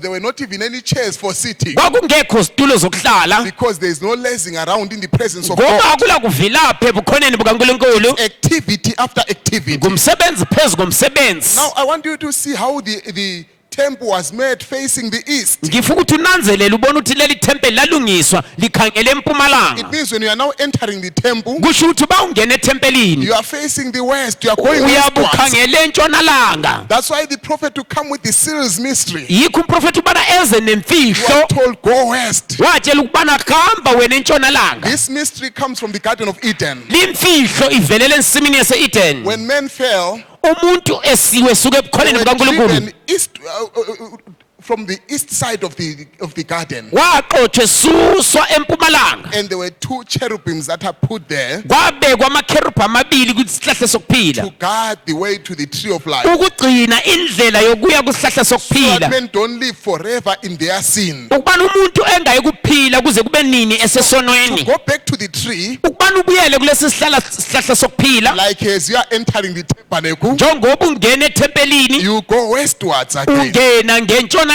There were not even any chairs for sitting, kwakungekho zitulo zokuhlala because there is no lazing around in the presence of ngoba God. akula kuvilapha ebukhoneni bukaNkulunkulu Activity after activity. ngumsebenzi phezu komsebenzi Now I want you to see how the temple was made facing the east. ngifuna ukuthi unanzelele ubone ukuthi leli thempeli lalungiswa likhangele It empumalanga means when you are now entering the temple, kusho ukuthi ba ungena ethempelini you are facing the west, you are going westwards. uyabukhangele entshonalanga That's why the prophet to come with the seals mystery, yikho umprofethi ubana eze you are nemfihlo told go west. watshela ukubana hamba wena entshonalanga This mystery comes from the Garden of Eden. limfihlo ivelele ensimini yase-Eden When men fell, umuntu esiwe suka they ebukhoneni were bukaNkulunkulu driven east, from the east side of the garden, waqothwa esuswa empumalanga and there were 2 cherubims that are put there kwabekwa amakherubhi amabili kwisihlahla sokuphila to guard the way to the tree of life, ukugcina indlela yokuya kwisihlahla so that sokuphila men don't live forever in their sin. ukubana umuntu engayi kuphila kuze kube nini To esesonweni go back to the tree, ukubana ubuyele kulesi sihlahla sokuphila like as you are entering the tabernacle, njengoba ungena ethempelini you go westwards again. ungena ngentshonalanga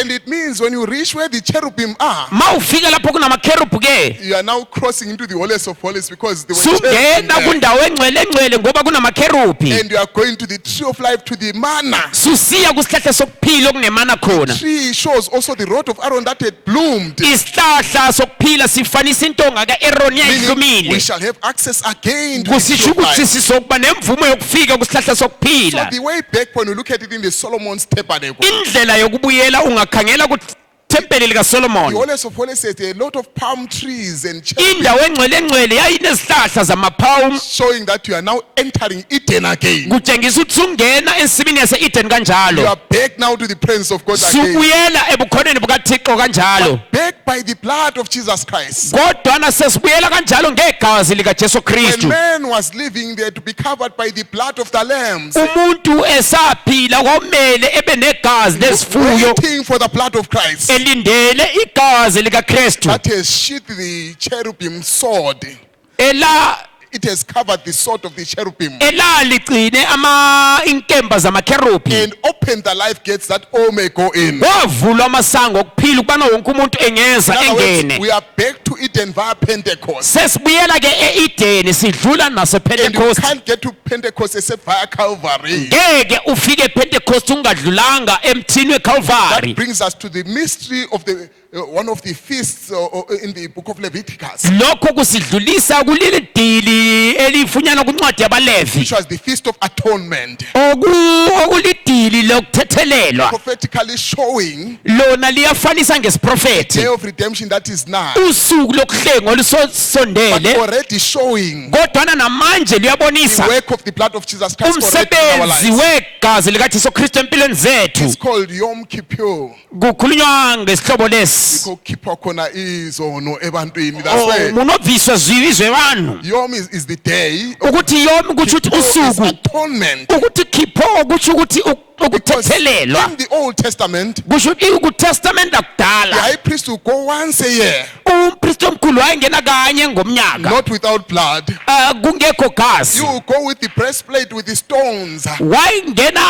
And it means when you reach where the cherubim are, ma ufika lapho kunamakherubhi ke you are now crossing into the holiest of holies, because there were cherubim sungena there. kundawo engcwele ngoba kunamakherubhi And you are going to the tree of life, to the manna. susiya kusihlahla sokuphila okunemana khona Tree shows also the rod of Aaron that had bloomed, isihlahla sokuphila sifanisa intonga ka-Aaron meaning we yayihlumile shall have access again to the kusisho tree of ukuthi life. sizokuba nemvumo yokufika kusihlahla So sokuphila the way back, when you look at it in the Solomon's tabernacle, indlela yokubuyela ungakhangela kuthempeli the likaSolomon holiest of holies says there are a lot of palm trees and cherubim, indawo engcwele yayinezihlahla zamapawumu showing that you are now entering Eden again. kutshengisa ukuthi sungena ensimini yase-Eden You kanjalo are back now to the presence of God again. subuyela ebukhoneni bukaThixo kanjalo Back by the blood of Jesus Christ. kodwana sesibuyela kanjalo ngegazi likaJesu When Kristu man was living there, to be covered by the blood of the lambs, umuntu esaphila kwamele ebe negazi lezifuyo waiting for the blood of Christ elindele igazi likaKristu that has sheathed the cherubim sword. ela it has covered the sword of the cherubim elaligcine inkemba zamakherubhi and opened the life gates that all may go in. kwavulwa amasango okuphila ukubana wonke umuntu engeza In other words, engene we are back to Eden via Pentecost. sesibuyela ke eEdeni sidlula And you nasePentecost can't get to Pentecost except via Calvary. ngeke ufike ePentecost ungadlulanga emthini That weCalvary brings us to the mystery of the one of the feasts in the book of Leviticus, lokho kusidlulisa kuleli dili elifunyana kuncwadi yabaLevi which was the feast of atonement, okulidili lokuthethelelwa prophetically showing lona liyafanisa ngesiprofethi day of redemption that is now, usuku lokuhlenga but olusondele already showing kodwana namanje the luyabonisa work of the blood of Jesus Christ already in our umsebenzi lives. wegazi likaJesu Kristu empilweni zethu It's called Yom Kippur. kukhulunywa ngesihlobo lesi Kukhipha khona izono ebantwini. That's why munoviswa zwizwe vanhu Yom is the day. ukuthi yomi kutsho ukuthi Kippur is usuku atonement. ukuthi khipho kutsho ukuthi Because ukuthethelelwa in the Old Testament, kusho kuTestament the lakudala high priest will go once a year, umpristi omkhulu wayengena kanye ngomnyaka not without blood. kungekho gazi You will go with the breastplate with the stones, wayengena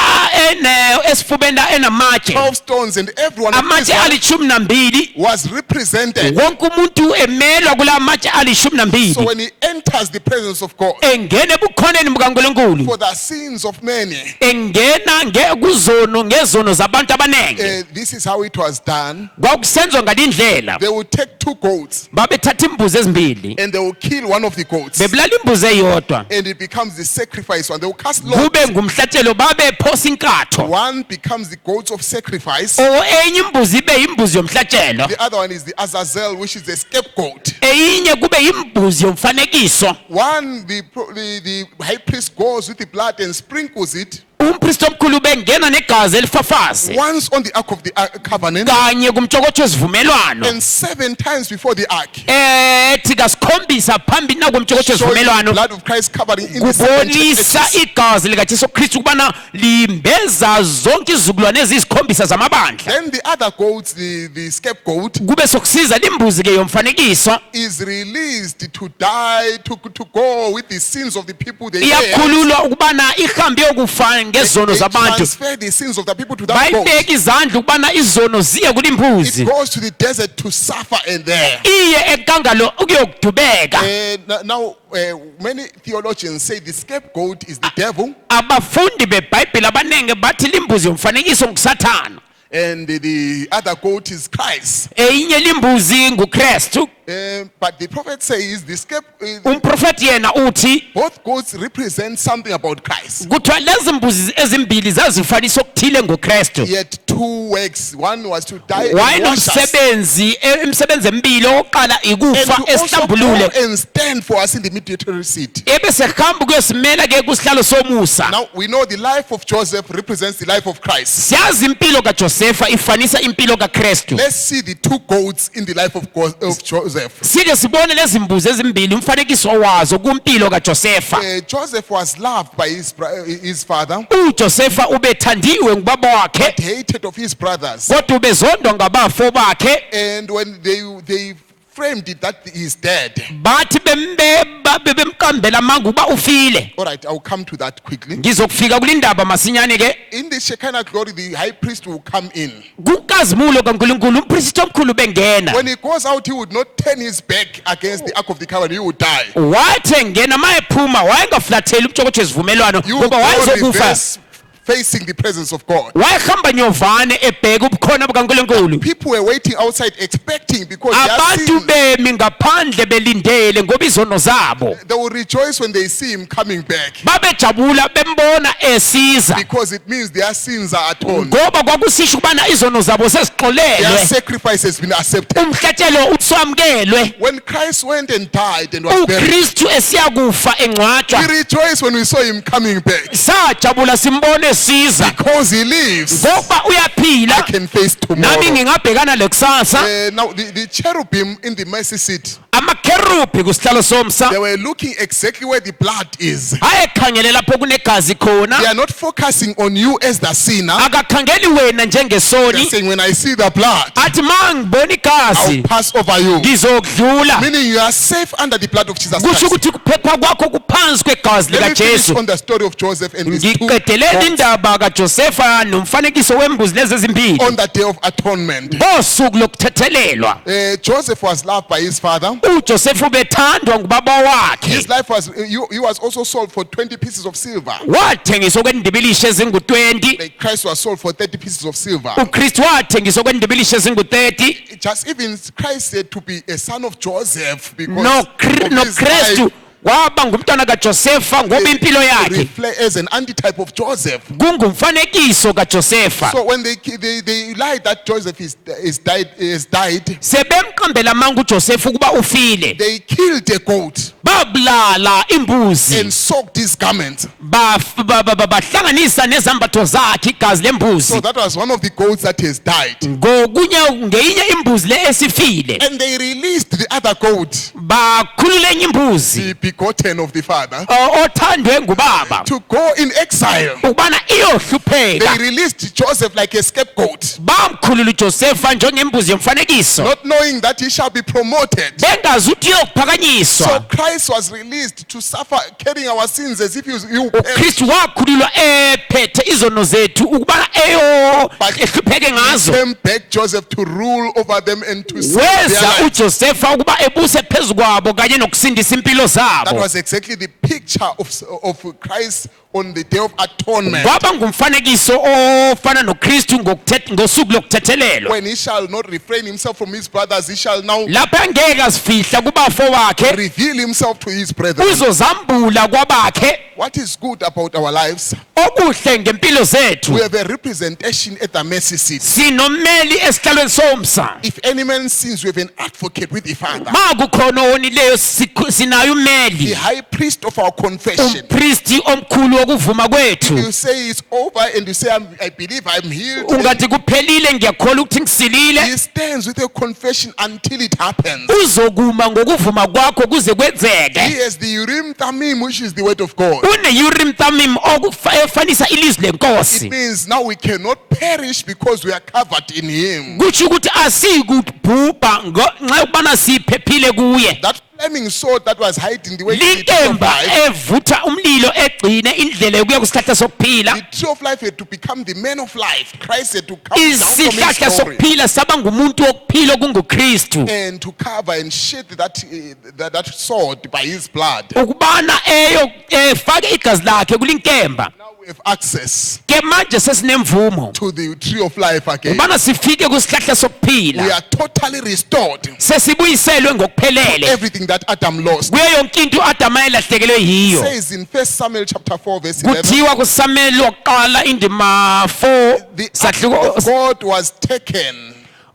esifubeni enamatshe 12 stones, and everyone of amatshe Israel alishumi nambili was represented. wonke umuntu emelwa kula matshe alishumi So nambili when he enters the presence of God, engena ebukhoneni bukaNkulunkulu for the sins of many, engena ngezono zabantu abanenge this is how it was done. kwakusenzwa ngalindlela They would take 2 goats babethatha imbuzi ezimbili and they will kill one of the goats, bebulala imbuzi eyodwa and it becomes the sacrifice one. They will cast lots. kube ngumhlatshelo babephosa inkatho One becomes the goats of sacrifice. enye imbuzi ibe yimbuzi yomhlatshelo The other one is the Azazel, which is the scapegoat. eyinye kube yimbuzi yomfanekiso One, the high priest goes with the blood and sprinkles it umpristi omkhulu bengena negazi elifafaze once on the ark of the covenant kanye kumtshokotsho wesivumelwano and 7 times before the ark, ethi kasikhombisa phambili nakomtshokotsho showing the wesivumelwano blood of Christ covering in the 7 kubonisa churches. igazi likaJesu Kristu kubana limbeza zonke izizukulwane eziyisikhombisa zamabandla Then the other goats, the scapegoat, kube sokusiza limbuzi ke yomfanekiso is released to die, to go with the sins of the people they bear. iyakhululwa ukubana ihambe yokufa ngezono They zabantu transfer the sins of the people to that goat. bayibeka izandla ukubana izono ziye kulimbuzi It goes to the desert to suffer and there. iye enkangalo ukuyokudubeka Now, many theologians say the scapegoat is the devil, abafundi bebhayibheli abanenge bathi limbuzi yomfanekiso ngusathana and the other goat is Christ. eyinye limbuzi nguKristu But the prophet says umprofeti yena uthi both goats represent something about Christ. kuthiwa lezi mbuzi ezimbili zazifanisa okuthile ngoKristu Yet 2 works. One was to die and wash us. wayenomsebenzi imisebenzi emibili oqala And ikufa to also go esihlambulule and stand for us in the mediatory seat. ebese hamba kuyosimela ke kusihlalo somusa Now we know the life of Joseph represents the life of Christ. siyazi impilo kaJosefa ifanisa impilo kaKristu Let's see the 2 goats in the life of Joseph. sike sibone lezi mbuzi ezimbili umfanekiso wazo kumpilo kaJosefa Joseph was loved by his father, uJosefa ubethandiwe ngubaba wakhe but hated of his brothers. kodwa ubezondwa ngabafo bakhe And when they framed it that he's dead. bathi bemkambela manga uba ufile All right, I'll come to that quickly. ngizokufika kulindaba masinyane ke In the Shekinah glory, the high priest will come in. kunkazimulo kaNkulunkulu umpristi omkhulu bengena When he goes out, he would not turn his back against the ark of the covenant. He would die. wathi engena mayephuma wayengaflatheli umtshokotsho esivumelwano You would ngoba go wayezokufa reverse, facing the presence of God. wayehamba nyovane ebheka ubukhona bukaNkulunkulu People were waiting outside expecting because they are abantu seeing, bemi ngaphandle belindele ngoba izono zabo they will rejoice when they see him coming back babejabula bembona esiza because it means their sins are atoned. ngoba kwakusisho ukubana izono zabo Their sezixolelwe sacrifice has been accepted. umhlatshelo usamkelwe When Christ went and died and was buried, uKristu esiyakufa we engcwatshwa rejoiced when we saw him coming back sajabula simbone esiza because he lives. ngoba I uyaphila can face nami tomorrow. ngingabhekana lekusasa Now the cherubim in the mercy seat, amakherubhi kusihlalo somsa they were looking exactly where the blood is. ayekhangele lapho kunegazi khona They are not focusing on you as the sinner. akakhangeli wena They're njengesoni saying, when I see the blood, athi ma ngibona igazi I'll pass over you. ngizokudlula Meaning you are safe under the blood of Jesus kusho Christ. ukuthi kuphepha kwakho kuphansi kwegazi Let me finish likaJesu on the story of Joseph and his two ngiqedelela goats indaba kaJosefa nomfanekiso wembuzi lezi ezimbili on the day of atonement. ngosuku lokuthethelelwa Joseph was loved by his father. uJosefa ubethandwa ngubaba wakhe His life was, he was also sold for 20 pieces of silver. wathengiswa kwendibilisho ezingu-20 Like Christ was sold for 30 pieces of silver. uKristu wathengiswa kwendibilisho ezingu-30 Just even Christ said to be a son of Joseph because noKristu of waba ngumntwana kaJosefa ngoba impilo his life yakhe reflect as an antitype of Joseph. kungumfanekiso kaJosefa So when they lied that Joseph is died, sebemqambela amanga uJosefa ukuba ufile they killed a goat babulala imbuzi and soaked his garment. bahlanganisa nezambatho zakhe igazi So lembuzi that was one of the goats that has died. ngeyinye imbuzi le esifile And they released the other goat, bakhulula enye imbuzi the begotten of the father, othandwe ngubaba to go in exile. ukubana They iyohlupheka released Joseph like a scapegoat, bamkhulula uJosefa njengembuzi yomfanekiso not knowing that he shall be promoted. bengazi ukuthi So uyokuphakanyiswa Christ was released to suffer, carrying our sins as if he uKristu wakhululwa ephethe izono zethu ukubana ehlupheke ngazo came back Joseph to rule over them and to save their weza lives. uJosefa ukuba ebuse phezu kwabo kanye nokusindisa impilo That zabo was exactly the picture of Christ on the day of atonement. kwaba ngumfanekiso ofana noKristu ngosuku lokuthethelelwa When he shall not refrain himself from his brothers, he shall now lapho angeke azifihla kubafo wakhe reveal himself to his brethren. uzozambula kwabakhe What is good about our lives? okuhle ngempilo We zethu have a representation at the mercy seat. sinomeli esihlalweni somsa If any man sins, we have an advocate with the Father, ma kukhona owonileyo sinayo the umeli high priest of our confession. umpristi omkhulu wokuvuma kwethu You say it's over and you say, I believe I'm healed. ungathi kuphelile ngiyakholwa ukuthi ngisilile He stands with a confession until it happens. uzokuma ngokuvuma kwakho kuze He kwenzeke has the Urim Thummim, which is the word of God. une-urim thummim efanisa ilizwi It lenkosi means now we cannot perish because we are covered in Him. kutsho ukuthi asikubhubha ngenxa yokubana siphephile kuye That flaming sword that was hiding the way to the tree of linkemba life, evutha umlilo egcine indlela yokuya kusihlahla sokuphila the tree of life had to become the man of life. Christ had to come down from isihlahla his glory sokuphila saba ngumuntu wokuphila okungukristu and to cover and shed that sword by His blood. ukubana efake igazi lakhe kulinkemba Now we have access ke manje sesinemvumo to the tree of life again. ubana sifike kusihlahla We sokuphila are totally restored. sesibuyiselwe ngokuphelele Everything that Adam lost. kuyo yonke into uAdam ayelahlekelwe yiyo Says in 1 Samuel chapter 4 verse 11, kuthiwa kuSamuel wokuqala indima 4 the ark sahluko of God was taken,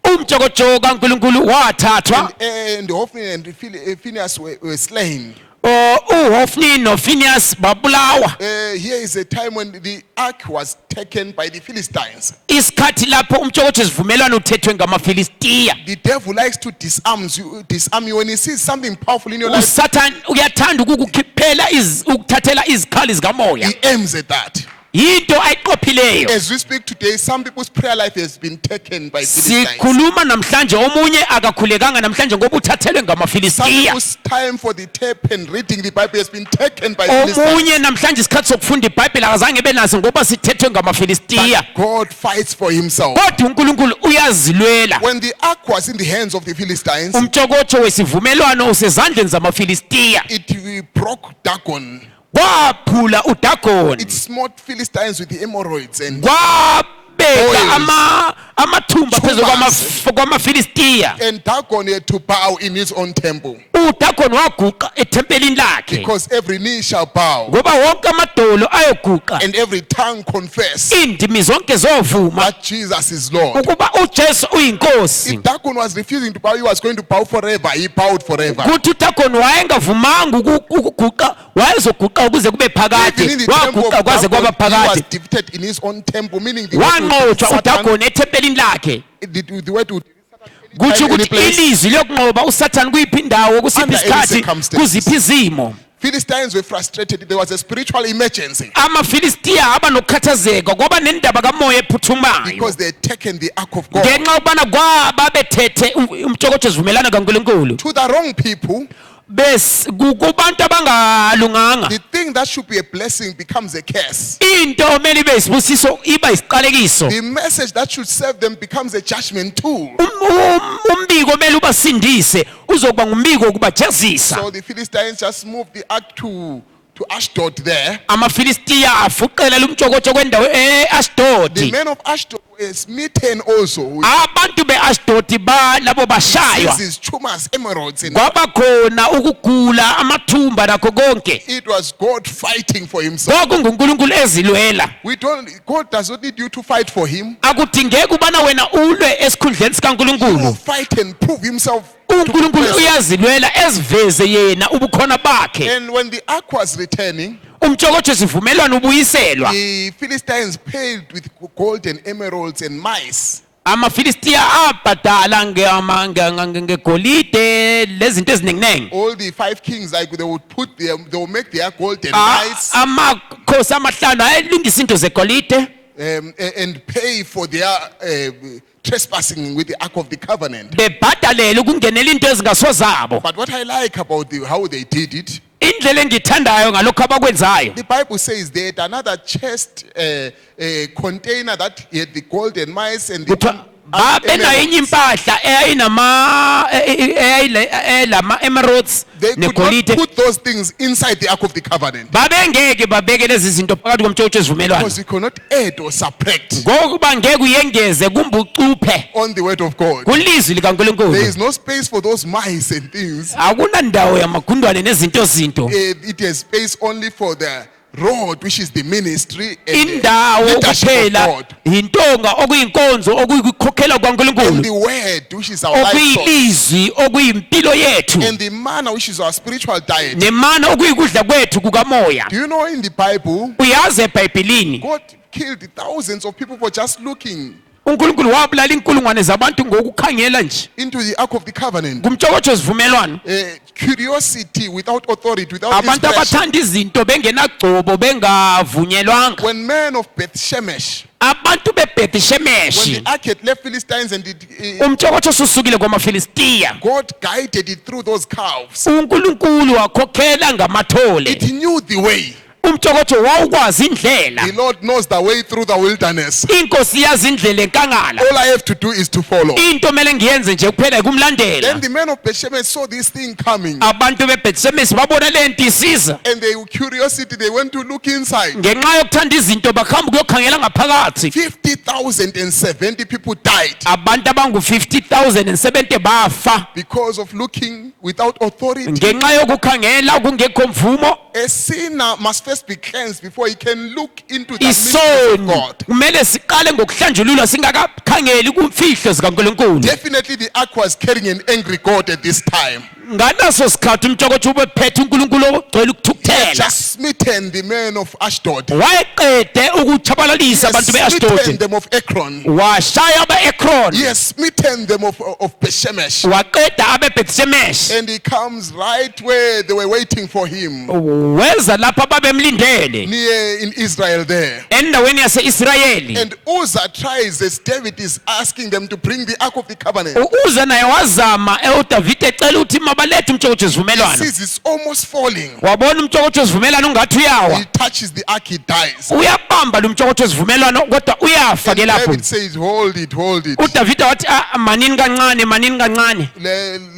umjokojo kaNkulunkulu wathathwa and Hophni and Phinehas were slain. uHofni noPhinehas babulawa Here is a time when the ark was taken by the Philistines. isikhathi lapho umjokojo sivumelwano uthethwe ngamaFilistiya The devil likes to disarm you when he sees something powerful in your life. uSathane uyathanda ukukhiphela ukuthathela izikhali zikamoya He aims at that. into ayiqophileyo As we speak today, some people's prayer life has been taken by Philistines. sikhuluma namhlanje omunye akakhulekanga namhlanje ngoba uthathelwe Some ngamaFilistiya people's time for the tape and reading the Bible has been taken by Philistines. omunye namhlanje isikhathi sokufunda iBhayibheli akazange benaso ngoba sithethwe ngamaFilistiya But God fights for himself. kodwa uNkulunkulu uyazilwela When the ark was in the hands of the Philistines, umtshokotsho wesivumelwano usezandleni zamaFilistiya it broke Dagon. kwaphula uDagoni It smote Philistines with the hemorrhoids and kwabeka amathumba phezu kwamaFilistiya Dagon had to bow in his own temple uDagoni waguqa ethempelini lakhe because every knee shall bow ngoba wonke amadolo ayoguqa and every tongue confess indimi zonke zovuma that Jesus is Lord. ukuba uJesu uyinkosi If Dagon was refusing to bow, he was going to bow forever. He bowed forever. kuthi uDagoni wayengavumanga ukuguqa wayezoguqa ukuze kube Even in phakade the temple waguqa of kwaze kwaba Dagon, he was phakade defeated in his own temple, meaning the wanqotshwa Satan, uDagoni ethempelini lakhe the word would kutsho any ukuthi place. ilizwi lokunqoba usathane kuyiphi indawo kusiphi Under any isikhathi circumstances. kuziphi izimo. Philistines were frustrated. There was a spiritual emergency Amafilistiya aba nokukhathazeka kwaba nendaba kamoya ephuthumayo because they had taken the ark of God ngenxa yokubana kwaba bethethe umtshokotsho esivumelana kaNkulunkulu to the wrong people. kubantu abangalunganga. The thing that should be a blessing becomes a curse. Into omele ibe isibusiso iba isiqalekiso. The message that should serve them becomes a judgment tool. Umbiko omele ubasindise uzokuba ngumbiko wokubajezisa. So the Philistines just moved the ark to Ashdod there. Amafilistiya afuqela lumtshokotsho kwendawo The eAshdodi. men of Ashdod were smitten also with Abantu beAshdodi labo bashaywa. diseases, tumors, emeralds. And Kwaba khona ukugula amathumba nakho konke. it was God fighting for himself. KwakunguNkulunkulu ezilwela. God does not need you to fight for him. Akudingeki ubana wena ulwe esikhundleni He will sikaNkulunkulu. fight and prove himself to be uNkulunkulu present. uyazilwela eziveze yena ubukhona bakhe. And when the ark was returning, Umtshokotsho sivumelwano ubuyiselwa. the Philistines paid with gold and emeralds and mice. Amafilistiya abhadala ngegolide lezinto eziningi. All the 5 kings, like they will make their gold and mice Amakhosi amahlanu ayelungisa into zegolide and pay for their trespassing with the ark of the covenant. bebhadalele ukungenela into ezingasozabo. But what I like about how they did it, Indlela engithandayo ngalokho abakwenzayo. the Bible says they had another chest, container that had the gold and mice and the Babenayo enye emeralds. impahla eyayilama emeralds They could not negolide. put those things inside the ark of the covenant Babengeke babeke lezi zinto phakathi komtshokotsho esivumelwano. because you cannot add or subtract Ngokuba ngeke uyengeze kumbe ucuphe on the word of God. kulizwi There likaNkulunkulu. is no space for those mice and things. Akunandawo yamagundwane nezinto. It has space only for the rod, which is the ministry and the Indawo leadership of kuphela God, intonga okuyinkonzo okuyikhokhela and kwaNkulunkulu. the word, which is our life source, Okuyilizwi okuyimpilo yethu. and the manna, which is our spiritual diet. Nemana okuyikudla kwethu kukamoya. Do you know in the Bible, Uyazi eBhayibhelini God killed thousands of people for just looking uNkulunkulu wabulala inkulungwane zabantu ngokukhangela nje into the ark of the covenant? kumtshokotsho esivumelwano. Curiosity without authority, without Abantu inspiration. abathanda izinto bengenagcobo bengavunyelwanga. When men of Beth Shemesh, Abantu when beBhethshemeshi the ark had left Philistines and umtshokotsho susukile kwamaFilistiya. God guided it through those calves. uNkulunkulu wakhokhela ngamathole. It knew the way. Umtshokotsho wawukwazi indlela. The Lord knows the way through the wilderness. Inkosi yazi indlela enkangala. All I have to do is to follow. Into kumele ngiyenze nje kuphela Then kumlandela. the men of Beth Shemesh saw this thing coming, Abantu beBhethshemeshi babona lento isiza. and they, curiosity, they went to look inside. Ngenxa yokuthanda izinto bakhamba ukuyokhangela ngaphakathi. 50,070 people died Abantu abangu-50,070 bafa because of looking without authority. ngenxa yokukhangela okungekho mvumo. A sinner must first be cleansed before he can look into the mysteries of Isoni God. kumele siqale ngokuhlanjululwa singakakhangeli kumfihlo zikaNkulunkulu. Definitely the ark was carrying an angry God at this time. Ngaleso sikhathi umtshokotsho ubephethe uNkulunkulu ogcwele He had ukuthukuthela. just smitten the men of Ashdod. Wayeqede ukutshabalalisa He has abantu smitten beAshdodi. them of Ekron. Washaya aba-Ekroni. He has smitten them of Beth Shemesh. Waqeda abeBhethshemeshi. And he comes right where they were waiting for him, Weza lapha babemlindele near in Israel there. endaweni yase-Israyeli. And Uzzah tries, as David is asking them to bring the ark of the covenant. Uza naye wazama uDavide ecela ukuthi mabalethe umtshokotsho He esivumelwano. sees it's almost falling. Wabona umtshokotsho esivumelwano ungathi uyawa. He touches the ark, he dies. Uyabamba lo mtshokotsho esivumelwano kodwa uyafa And ke lapho. David says, hold it, hold it. uDavide wathi manini kancane.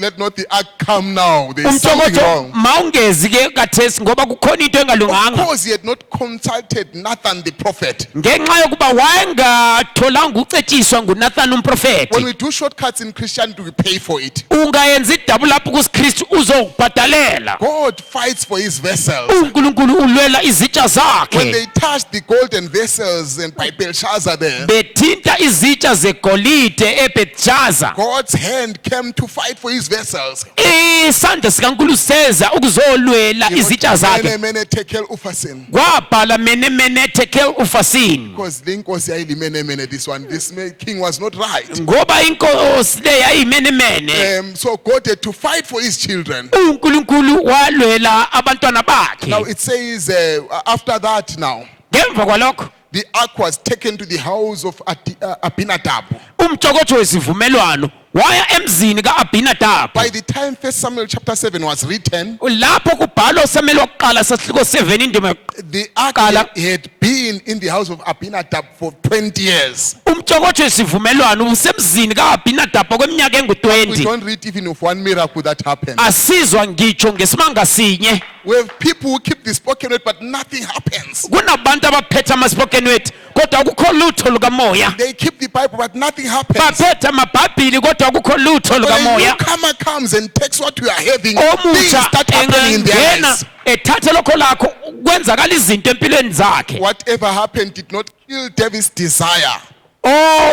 Let not the ark come now. There's something Umtshokotsho wrong. mawungezi ke kathesi ngoba kukhona into Of engalunganga. course, he had not consulted Nathan the prophet. Ngenxa yokuba wayengatholanga ucetshiswa nguNathan When umprofeti. we do shortcuts in Christianity, we pay for it. Ungayenza idabu lapho kusiKristu uzokubhadalela. God fights for his vessels. uNkulunkulu uNkulunkulu ulwela izitsha when zakhe they touched the golden vessels and by Belshazzar there, bethinta izitsha zegolide eBethshaza God's hand came to fight for his vessels. isandla sikaNkulunkulu seza ukuzolwela izitsha zakhe Mene mene tekel ufasin. kwabhala mene tekel ufasini Because the inkosi yayilimene mene this one. This king was not right. ngoba inkosi le yayimene So God had to fight for his children. uNkulunkulu walwela abantwana Now bakhe it says after that now, ngemva kwalokho the ark was taken to the house of Abinadab. umtshokotsho wesivumelwano waya emzini kaAbinadabi By the time 1 Samuel chapter 7 was written, lapho kubhalwa uSamuel wokuqala sasihluko 7 indima the ark Qala. had been in the house of Abinadab for 20 years. umtshokotsho wesivumelwano usemzini kaAbinadabi kweminyaka We engu20 don't read even of one miracle that happened. asizwa ngitsho ngesimanga sinye We have people who keep the spoken word, but nothing happens. kunabantu abaphethe ama-spoken word kodwa akukho lutho lukamoya They keep the Bible, but nothing happens. baphethe amabhayibhili kodwa akukho lutho When a lukamoya newcomer comes and takes what we are having, things omutsha start happening in their engangena lives. ethathe lokho lakho kwenzakala izinto empilweni zakhe Whatever happened did not kill David's desire.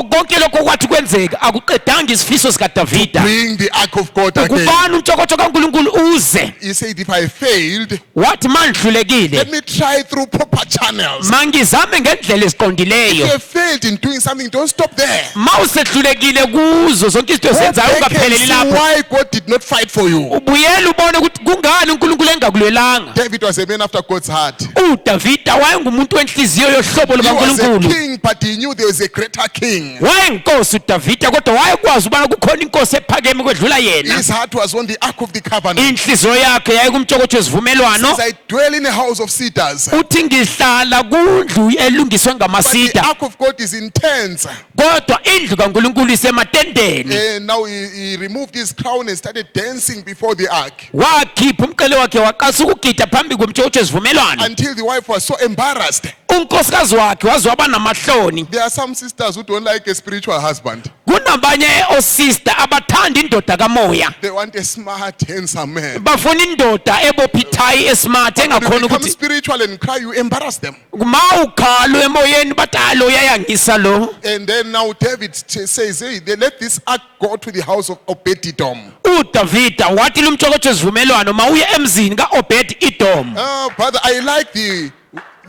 konke lokho kwathi kwenzeka akuqedanga isifiso sikadavida Bring the ark of God again. ukubani umtshokotsho kaNkulunkulu uze He said, if I failed, wathi mandihlulekile let me try through proper channels. mangizame ngendlela If eziqondileyo you have failed in doing something, don't stop there. mawusehlulekile kuzo zonke izinto Go zenzayo back and ungapheleli see lapho why God did not fight for you. ubuyele ubone ukuthi kungani uNkulunkulu engakulwelanga David was a man after God's heart. uDavida wayengumuntu wenhliziyo yohlobo He was a lukaNkulunkulu king, but he knew there was a greater king. wayengikosi uDavida kodwa wayekwazi ubana kukhona inkosi ephakeme kwedlula yena His heart was on the ark of the covenant. inhliziyo yakhe yayikumtshokotsho wesivumelwano Says, I dwell in a house of cedars. uthi ngihlala kundlu elungiswe But the ngamasida ark of God is in tents. kodwa indlu kaNkulunkulu isematendeni And now he removed his crown and started dancing before the ark. wakhipha umqele wakhe waqasa ukugida phambi komtshokotsho wesivumelwano Until the wife was so embarrassed. unkosikazi wakhe waze waba namahloni There are some sisters who don't like a spiritual husband. kunabanye osista abathanda indoda kamoya They want a smart, handsome man. bafuna indoda ebopha ithayi esmart When you engakhona become ukuthi spiritual and cry, you embarrass them. ma ukhalo emoyeni bathi lo uyayangisa lo And then now David says, hey, they let this ark go to the house of Obed-Edom. uDavida wathi lumtshokotsho wesivumelwano mawuye emzini kaObed Edom Oh, brother, I like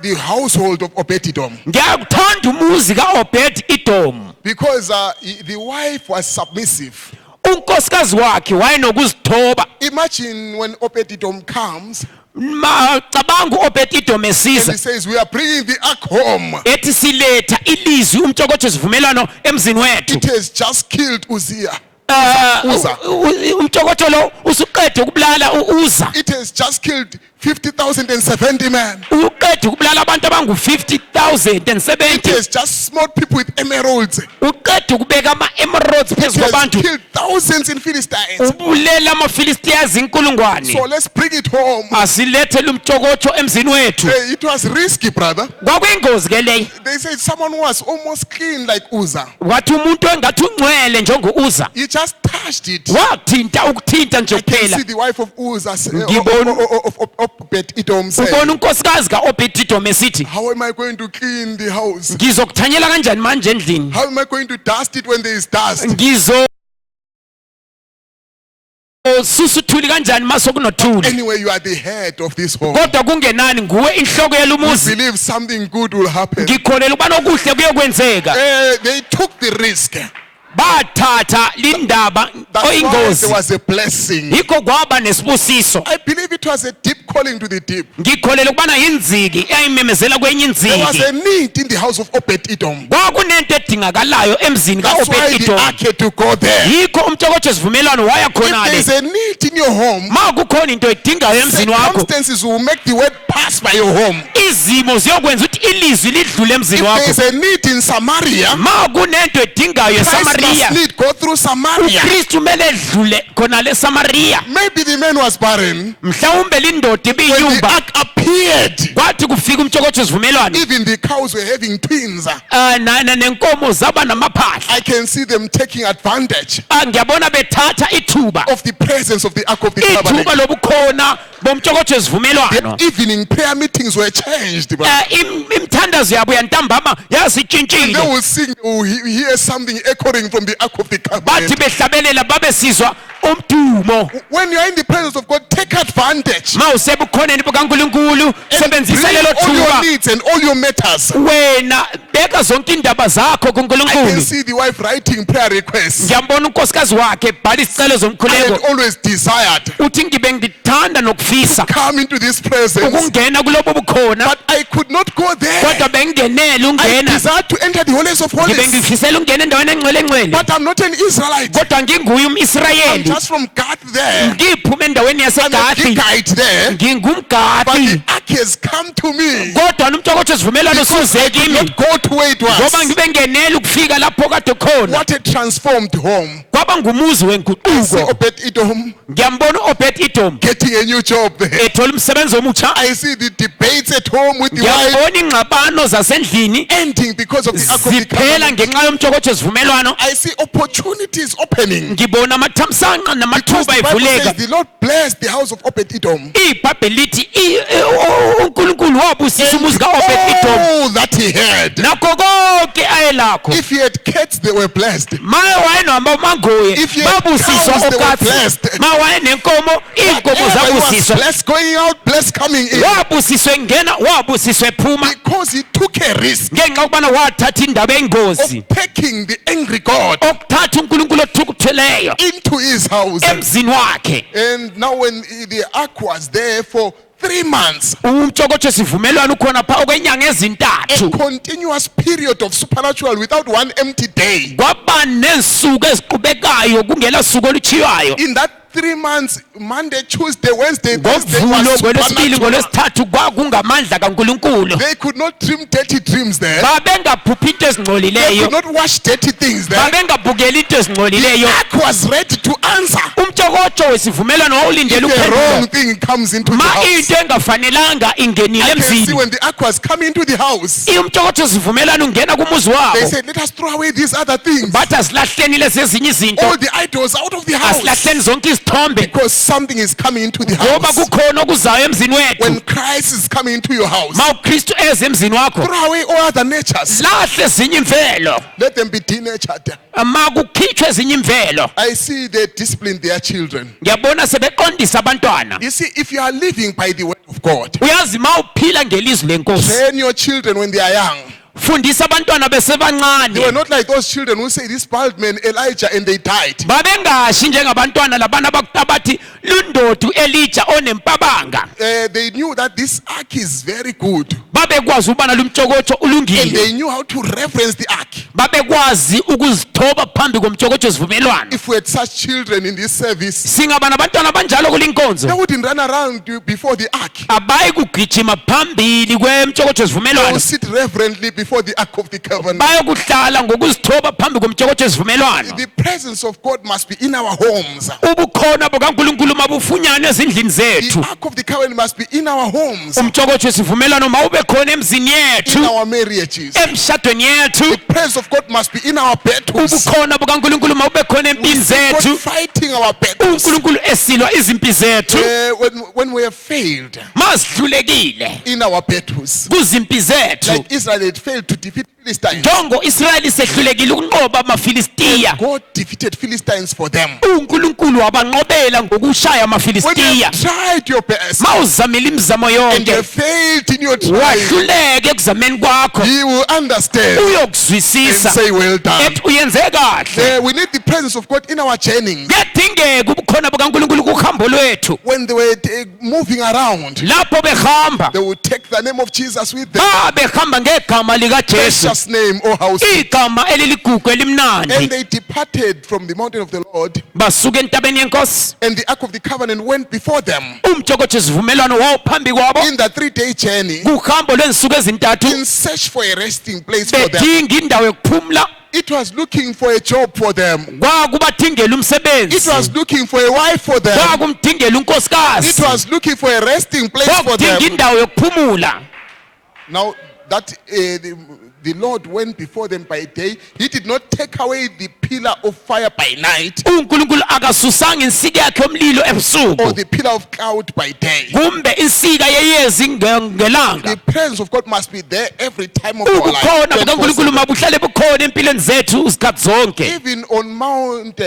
the household of Obed-Edom. ngiyakuthanda umuzi kaObed Edom Because the wife was submissive. unkosikazi wakhe wayenokuzithoba Imagine when Obed-Edom comes cabanga uObed Edom and esiza he says, we are bringing the ark home. ethi siletha ilizwi umtshokotsho wesivumelwano emzini wethu It has just killed Uzziah. Uza. umtshokotsho lo usuqede ukubulala uza It has just killed 50,070 men. uqede ukubulala abantu abangu It 50,070 has just smote people with emeralds. uqede ukubeka ama-emeralds phezu It has kwabantu killed thousands in Philistines. ubulela amafilistiyazi inkulungwane So let's bring it home. asilethele umtshokotsho emzini wethu Hey, it was risky, brother. kwakuyingozi ke leyo They said someone who was almost clean like Uzzah. wathi umuntu engathi ungcwele njengo-uza He just touched it. wathinta ukuthinta nje I can kuphela see the wife of Uzzah, Ngibona- of Obed-Edom saying, ubona unkosikazi ka-obedidom esithi how am I going to clean the house? ngizokuthanyela kanjani manje endlini How am I going to dust it when there is dust? susa uthuli kanjani ma sokunothuli Anyway, you are the head of this home. kodwa kungenani nguwe inhloko yalo We muzi believe something good will happen. ngikholela ukubana okuhle kuyokwenzeka They took the risk. bathatha lindaba That's why oyingozi there was a blessing. yikho kwaba nesibusiso I believe it was a deep calling to the deep. ngikholela ukubana yinziki eyayimemezela kwenye There was inziki a need in the house of Obed-Edom. kwakunento edingakalayo emzini That's why the ka-obedidom ark had to go there. yikho umtshokotsho sivumelwano waya If there khonale is a need in your home, ma kukhona into edingayo emzini wakho circumstances will make the word pass by your home. izimo ziyokwenza ukuthi ilizwi lidlule emzini If there wakho is a need in Samaria, ma kunento edingayo Christ must esamariya need go through Samaria. ukristu kumele edlule khonale esamariya Maybe the man was barren. mhlawumbe lindoda When the ibiyinyumba ark appeared, kwathi kufika umtshokotsho wesivumelwano Even the cows were having twins. nenkomo zaba namaphahla. I can see them taking advantage Ngiyabona bethatha ithuba of the presence of the Ark of the Covenant. ithuba lobukhona bomtshokotsho wesivumelwano. The evening prayer meetings were changed. Imithandazo yabo yantambama They yazitshintshile. will sing, oh, hear something echoing from the Ark of the Bathi Covenant. behlabelela babesizwa umdumo. When you are in the presence of God, take advantage. Mawusebukhoneni bukaNkulunkulu And sebenzisa bring lelo all your thuba. needs and all your matters. Wena beka zonke indaba zakho I can kuNkulunkulu. see the wife writing prayer requests. Ngiyambona unkosikazi wakhe ebhala isicelo I had zomkhuleko. always desired Uthi ngibe ngithanda nokufisa come into this presence, ukungena kulobo bukhona, but I could not go there. kodwa bengingenele I ungena. desired to enter the holies of Ngibe holies, ngifisela ungena endaweni engcwele engcwele, but I'm not an Israelite. kodwa nginguye I'm umIsrayeli. just from God there. Ngiphume endaweni I'm a yaseGathi, Gigite there, but ngingumGathi, the ark has come to me kodwa umtshokotsho wesivumelwano because I usuze could kimi not go to where it ngoba was. ngibe ngenele ukufika lapho kade khona. What a transformed home. Kwaba ngumuzi See wenguquko. Obed-Edom Ngiyambona Obed-Edom getting a new job there. ethola umsebenzi omutsha. I see the debates at home with the wife Ngiyabona ingxabano zasendlini ending because of the Ark of the ziphela Covenant. ngenxa yomtshokotsho wesivumelwano. I see opportunities opening. Ngibona amathamsanqa Because namathuba the Bible says evuleka. the Lord blessed the house of Obed-Edom. iBhayibheli lithi uNkulunkulu wabusisa umuzi kaObed-Edom All that he had. nakho konke ayelakho. If he had cats, they were blessed. Maye wayenohamba umangoye If you had babusiswa cows, they were okatsi. blessed. Ma wayenenkomo iy'nkomo Whatever he was zabusiswa. blessed going out, blessed coming in. Wabusiswe ngena wabusiswe phuma Because he took a risk ngenxa yokubana wathatha indaba eyingozi of taking the angry God okuthatha uNkulunkulu othukutheleyo into his house. emzini wakhe. And now when the ark was there for 3 months, Umtshokotsho sivumelwano ukhona pha okwenyanga a ezintathu. continuous period of supernatural without one empty day. Kwaba nensuku eziqhubekayo kungela suku oluchiywayo. In that 3 months, Monday, Tuesday, Wednesday, Thursday ngovulo was ngolwesibili supernatural. ngolwesithathu kwakungamandla kaNkulunkulu. They could not dream dirty dreams there. Babengaphuphi into They could ezingcolileyo, not wash dirty things there. babengabukeli into ezingcolileyo. Ark was ready to answer. Umtshokotsho wesivumelwano wawulindele If the wrong uphendula. thing comes into the Ma house. into engafanelanga ingenile I can see emzini. when the ark was coming into the house, Umtshokotsho sivumelwano ungena kumuzi they wabo. said, let us throw away these other things. Bathi asilahleni lezi ezinye izinto, All the idols out of the house. asilahleni zonke izithombe Because something is coming into the ngoba house. kukhona okuzayo emzini wethu. When Christ is coming into your house, Ma uKristu eze emzini wakho, throw away all other natures. lahle ezinye imvelo. Let them be denatured. Ma kukhitshwe ezinye imvelo. I see they discipline their children. Ngiyabona sebeqondisa abantwana. You see, if you are living by the word of God, Uyazi ma uphila ngelizwi lenkosi, train your children when they are young. fundisa abantwana They were besebancane. not like those children who say this bald man Elijah and they died. Babengashi njengabantwana labana abathi lundoda uElijah onempabanga. They knew that this ark is very good, Babekwazi ubana lumtshokotsho and ulungile. they knew how to reverence the ark. Babekwazi ukuzithoba phambi komtshokotsho sivumelwano. If we had such children in this service, Singaba nabantwana abanjalo they kulinkonzo, wouldn't run around before the ark. abayi kugijima phambili kwemtshokotsho They sivumelwano. will sit reverently before the ark of the covenant. Bayokuhlala ngokuzithoba phambi komtshokotsho sivumelwano. The presence of God must be in our homes. Ubukhona bukaNkulunkulu mabufunyane ezindlini The zethu. ark of the covenant must be in our homes, Umtshokotsho sivumelwano mawube khona emzini in yethu, our marriages. emshadweni yethu. The presence of God must be in our bedrooms. Ubukhona bukaNkulunkulu mawube khona We empini see God zethu. fighting our battles. uNkulunkulu esilwa izimpi zethu When we have failed masidlulekile in our battles, kuzimpi zethu. like Israel had failed to defeat Philistines, Jongo Israyeli sehlulekile ukunqoba amaFilistiya. God defeated Philistines for them. uNkulunkulu wabanqobela ngokushaya When you amaFilistiya. have tried your best Mawuzamile imizamo and you yonke have failed in your trying, wahluleke ekuzameni kwakho, He will understand and uyokuzwisisa say, well done. ethi uyenze kahle. We need the presence of God in our journeys. Kuyadingeka ubukhona bukaNkulunkulu kuhambo lwethu. When they were moving around, Lapho behamba they would take the name of Jesus with them. behamba ngegama likaJesu, Precious name, oh house. igama eliligugu And elimnandi. they departed from the mountain of the Lord, Basuka entabeni yenkosi, and the ark of the covenant went before them. umtshokotsho sivumelwano wawuphambi kwabo In the 3-day journey, kuhambo lwensuku ezintathu, in search for a resting place for them. bedinga indawo yokuphumula. It was looking for a job for them. Kwakubathingela It umsebenzi, was looking for a wife for them. kwakumthingela It unkosikazi, was looking for a resting place for kwakudinga them. indawo yokuphumula. Now that the Lord went before them by day, he did not take away the pillar of fire by night uNkulunkulu akasusanga insika yakhe yomlilo or ebusuku the pillar of cloud by day. kumbe insika yeyezi ngelanga. The presence of God must be there every time of our life. Ubukhona bukaNkulunkulu 24/7. mabuhlale bukhona empilweni zethu izikhathi zonke. Even on Mount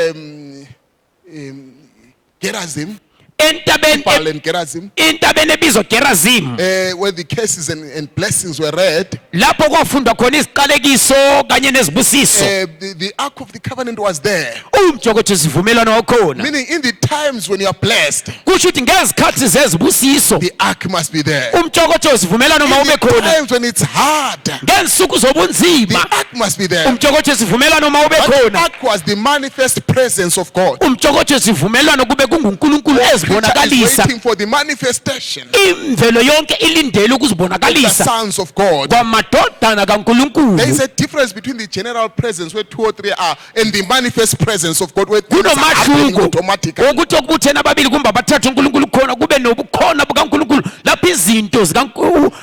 Gerizim, Entabeni Ebal and Gerizim, intabeni ebizwa Gerazim where the curses and blessings were read, lapho kwafundwa khona iziqalekiso kanye nezibusiso. the Ark of the Covenant was there. Umjokotho sivumelwano wakhona. Meaning in the times when you are blessed, Kusho ukuthi ngezikhathi zezibusiso the Ark must be there. umjokotho sivumelwano In mawube the khona. times when it's hard, Ngensuku the zobunzima Ark must be there. umjokotho sivumelwano mawube But the khona. Ark was the manifest presence of God. Umjokotho sivumelwano kube kunguNkulunkulu Creature is ezibonakalisa. waiting for the manifestation Imvelo yonke ilindele of the ukuzibonakalisa sons of God. kwamadodana There is kaNkulunkulu. a difference between the general presence where 2 or 3 are and the manifest presence of God where things are happening Kunomahluko automatically. wokuthi okubuthene ababili kumbe abathathu uNkulunkulu khona kube nobukhona bukaNkulunkulu lapho izinto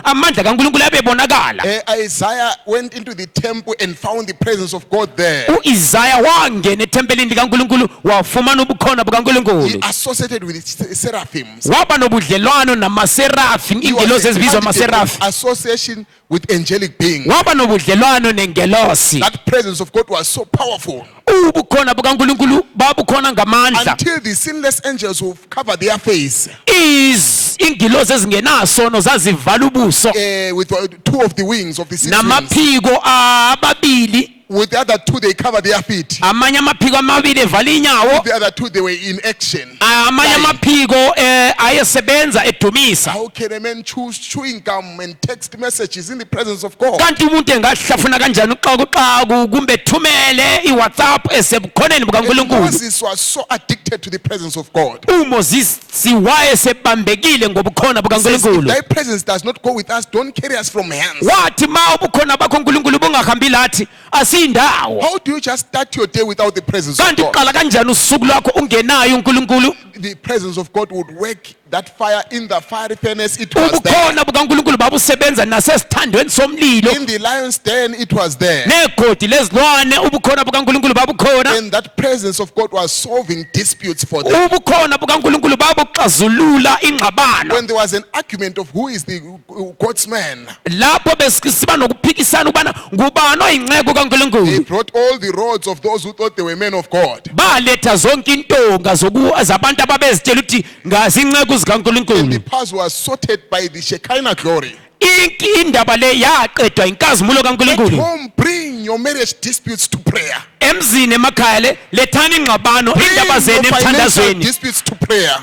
amandla kaNkulunkulu abebonakala. Isaiah went into the temple and found the presence of God there. uIsaya wangena ethempelini likaNkulunkulu wafumana ubukhona He bukaNkulunkulu. associated with the seraphims. Waba nobudlelwano namaserafi, He was ingelosi a ezibizwa candidate amaserafi. of association with angelic beings. Waba nobudlelwano nengelosi. That presence of God was so powerful Ubukhona bukaNkulunkulu babukhona ngamandla. until the sinless angels who cover their face Ingilosi ezingenasono zazivala ubuso with 2 of the wings of the 6 wings. namaphiko ababili, With the other 2 they cover their feet. amanye amaphiko amabili evala inyawo, The other 2 they were in action. amanye Lying. amaphiko ayesebenza edumisa. How can a man choose chewing gum and text messages in the presence of God? Kanti umuntu engahlafuna kanjani uxakuxaku kumbe ethumele iWhatsApp esebukhoneni And bukaNkulunkulu? Moses was so addicted to the presence of God. uMoses wayesebambekile ngobukhona Says, if bukaNkulunkulu. thy presence does not go with us, don't carry us from hands. Wathi ma ubukhona bakho uNkulunkulu bungahambi lathi asindawo. How do you just start your day without the presence of Kanti God? uqala kanjani usuku lwakho ungenayo uNkulunkulu? The presence of God would work that fire in the fiery furnace. It was there. Ubukhona bukaNkulunkulu babusebenza nasesithandweni somlilo. In the lion's den, it was there. Negodi lezilwane ubukhona bukaNkulunkulu babukhona. And that presence of God was solving disputes for them. Ubukhona bukaNkulunkulu babuxazulula ingxabano. When there was an argument of who is the God's man, Lapho besiba nokuphikisana ukubana ngubani oyinceku they kaNkulunkulu. brought all the rods of those who thought they were men of God. Baletha zonke intonga zabantu ababezitshela ukuthi ngazinceku And the zikaNkulunkulu. past was sorted by the Shekinah glory. Indaba le yaqedwa inkazimulo At kaNkulunkulu. home, bring your marriage disputes to prayer. Emzini emakhaya le lethani ingxabano Bring indaba your zenu financial emthandazweni. disputes to prayer.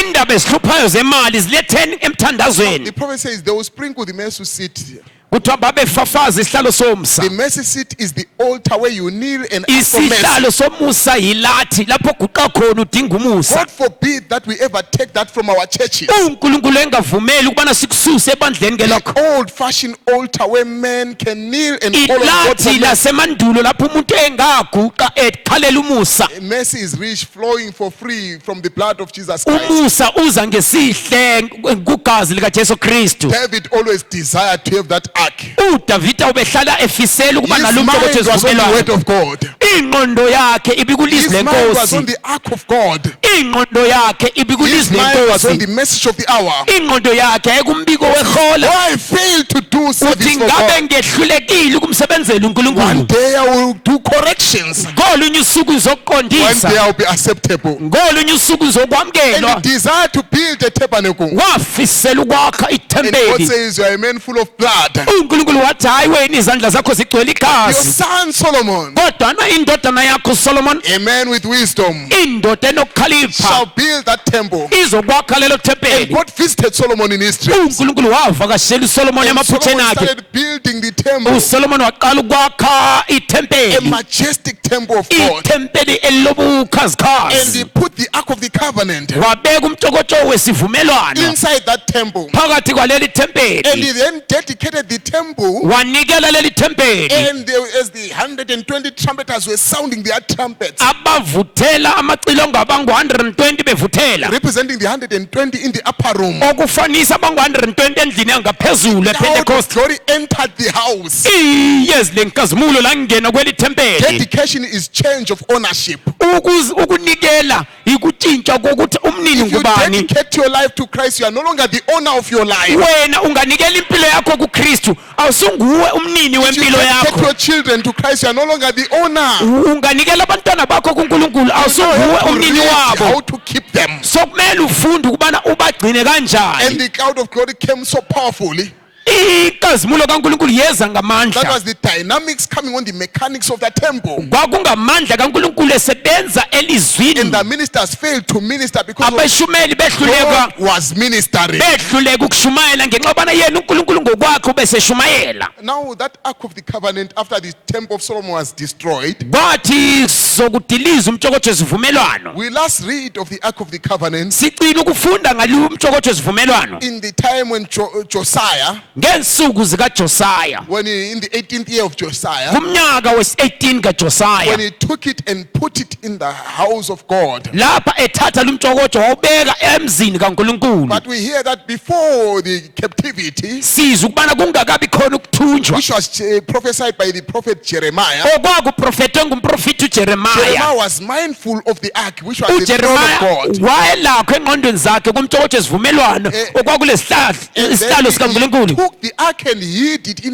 Indaba ezihluphayo zemali ziletheni The emthandazweni. prophet says they will sprinkle the mercy seat. Kuthiwa babefafaza isihlalo somsa. The mercy seat is the altar where you kneel and ask for mercy. Isihlalo somusa yilathi lapho guqa khona udinga umusa. God forbid that we ever take that from our churches. uNkulunkulu engavumeli ukubana sikususe ebandleni ngelokho. Old-fashioned altar where men can kneel and call on God for Ilathi mercy. lasemandulo lapho umuntu engaguqa ekhalela umusa. Mercy is rich, flowing for free from the blood of Jesus Christ. Umusa uza ngesihle kugazi lika Jesu Kristu. David always desired to have that ark. uDavida ubehlala efisela ukuba His nalo mind umqotho was on the esivumelwano. word of God. Ingqondo yakhe His ibikulizwi mind was on lenkosi. the ark of God. Ingqondo yakhe His ibikulizwi mind was on lenkosi. the message of the hour. Ingqondo yakhe ayikumbiko wehola. Why fail to do service Uthi for ngabe God? ngehlulekile ukumsebenzela One uNkulunkulu. day I will do corrections. Ngolunye usuku One day uzoqondisa. I will be acceptable. Ngolunye usuku And uzokwamkelwa. he desired to build a tabernacle. Wafisela ukwakha And God ithempeli. says you are a man full of blood. uNkulunkulu wathi hayi wena izandla zakho zigcwele Your igazi. son Solomon, Kodwa na indodana yakho Solomon, a man with wisdom, indoda enokukhalipha shall build that temple. izokwakha lelo And thempeli. God visited Solomon in his dreams. uNkulunkulu wavakashela uSolomon And emaphutheni Solomon akhe. started building the temple, uSolomon waqala ukwakha a ithempeli. majestic temple of God. Ithempeli And he elilobukhazikhazi. put the ark of the covenant Wabeka umtshokotsho wesivumelwano inside that temple. phakathi kwaleli And he thempeli. then dedicated the temple. Wanikela leli thempeli. And there, as the 120 trumpeters were sounding their trumpets, Abavuthela amacilongo abangu-120 bevuthela. representing the 120 in the upper room. Okufanisa abangu-120 endlini yangaphezulu Loud ePentecost. of glory entered the house. iyezi lenkazimulo langena kweli thempeli. Dedication is change of ownership. Ukunikela ikutshintsha kokuthi umnini If you ngubani. dedicate your life to Christ, you are no longer the owner of your life. Wena unganikela impilo yakho kuKristu, awusunguwe umnini If you wempilo dedicate yakho. your children to Christ, you are no longer the owner. Unganikela abantwana bakho kuNkulunkulu, You know awusunguwe how to umnini read, wabo. how to keep them. Sokumele ufunde ukubana ubagcine And kanjani. the cloud of glory came so powerfully. Inkazimulo kaNkulunkulu yeza That ngamandla. was the dynamics coming on the mechanics of the temple. Kwakungamandla kaNkulunkulu esebenza And elizwini. the ministers failed to minister because Abeshumeli behluleka God was ministering. behluleka ukushumayela ngenxa yobana yena uNkulunkulu ngokwakhe ubeseshumayela. Now that Ark of the Covenant, after the temple of Solomon was destroyed, Kwathi sokudiliza umtshokotsho zivumelwano. we last read of the Ark of the Covenant Sicina ukufunda ngalo umtshokotsho zivumelwano in the time when Josiah, ngensuku zikaJosiah. when in the 18th year of Josiah, Kumnyaka wesi-18 when kaJosiah. he took it and put it in the house of God. Lapha ethatha lumtshokotsho wawubeka emzini kaNkulunkulu. But we hear that before the captivity, Sizwe ukubana kungakabi khona ukuthunjwa. which was prophesied by the prophet Jeremiah, Okwakuprofethwe ngumprofeti uJeremiah. Jeremiah was mindful of the ark, which was the throne of uJeremiah God. wayelakho engqondweni zakhe kumtshokotsho esivumelwano okwakulesihlalo And isihlalo then sikaNkulunkulu. he took the ark and hid it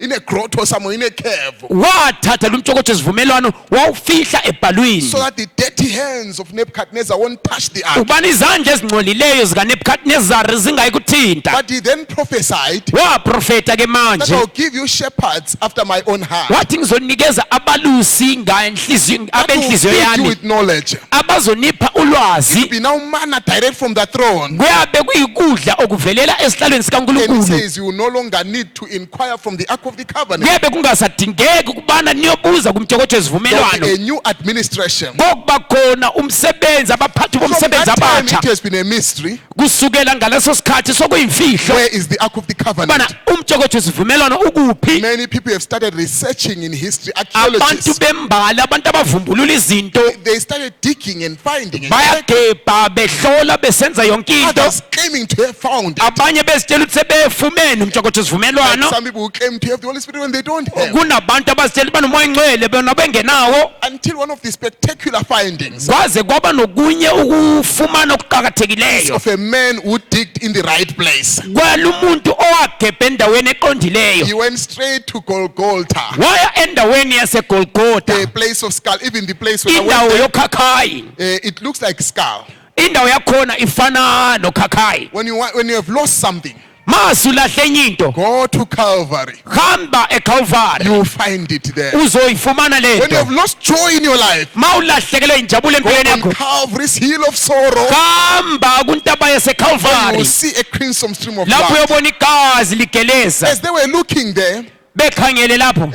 in a grotto somewhere, in a cave, Wathatha lumtshokotsho esivumelwano wawufihla ebhalwini. so that the dirty hands of Nebuchadnezzar won't touch the ark. Ubani izandla ezingcolileyo zikaNebukadnezari zingayikuthinta. But he then prophesied Waprofeta ke that manje I'll give you shepherds after my own heart, wathi ngizonikeza abalusi ngenhliziyo that will abenhliziyo fill you yami with knowledge. abazonipha It will ulwazi. be now manna direct from the throne. Kuyabe kuyikudla okuvelela esihlalweni And he sikaNkulunkulu. says you will no longer need to inquire from the ark of the covenant. Kuyabe kungasadingeki ukubana niyobuza kumtshokotsho There will esivumelwano. be a new administration. Kokuba khona umsebenzi abaphathi From bomsebenzi that time abatsha it has been a mystery. kusukela ngaleso sikhathi sokuyimfihlo Where is the ark of the bana covenant? umtshokotsho sivumelwano ukuphi. Many people have started researching in history, Abantu archaeologists. bembali abantu abavumbulula izinto They started digging and finding and checking. bayagebha behlola besenza yonke into. Others claiming to have found it. Abanye bezitshela ukuthi sebefumene umtshokotsho Like sivumelwano. some people who claim to have the Holy Spirit when they don't have. Kunabantu abazitshela bana umoya ngcwele bona bengenawo. Until one of the spectacular findings Kwaze kwaba nokunye ukufumana okuqhakathekileyo of a man who digged in the right place. kwala umuntu owagebha endaweni eqondileyo. He went straight to Golgotha, Waya endaweni the yaseGolgotha, place of skull, even the place where I indawo went yokhakhayi. there, it looks like skull. Indawo yakhona ifana nokhakhayi. When you have lost something, Masulahle enye into, go to Calvary. hamba eCalvary You will find it there. uzoyifumana le When you have nto. lost joy in your life, Mawulahlekelwe injabulo go empilweni on yakho, Calvary's hill of sorrow. hamba kuntaba You yaseCalvary will see a crimson stream of lapho blood. uyobona igazi ligeleza. As they were looking there, Bekhangele lapho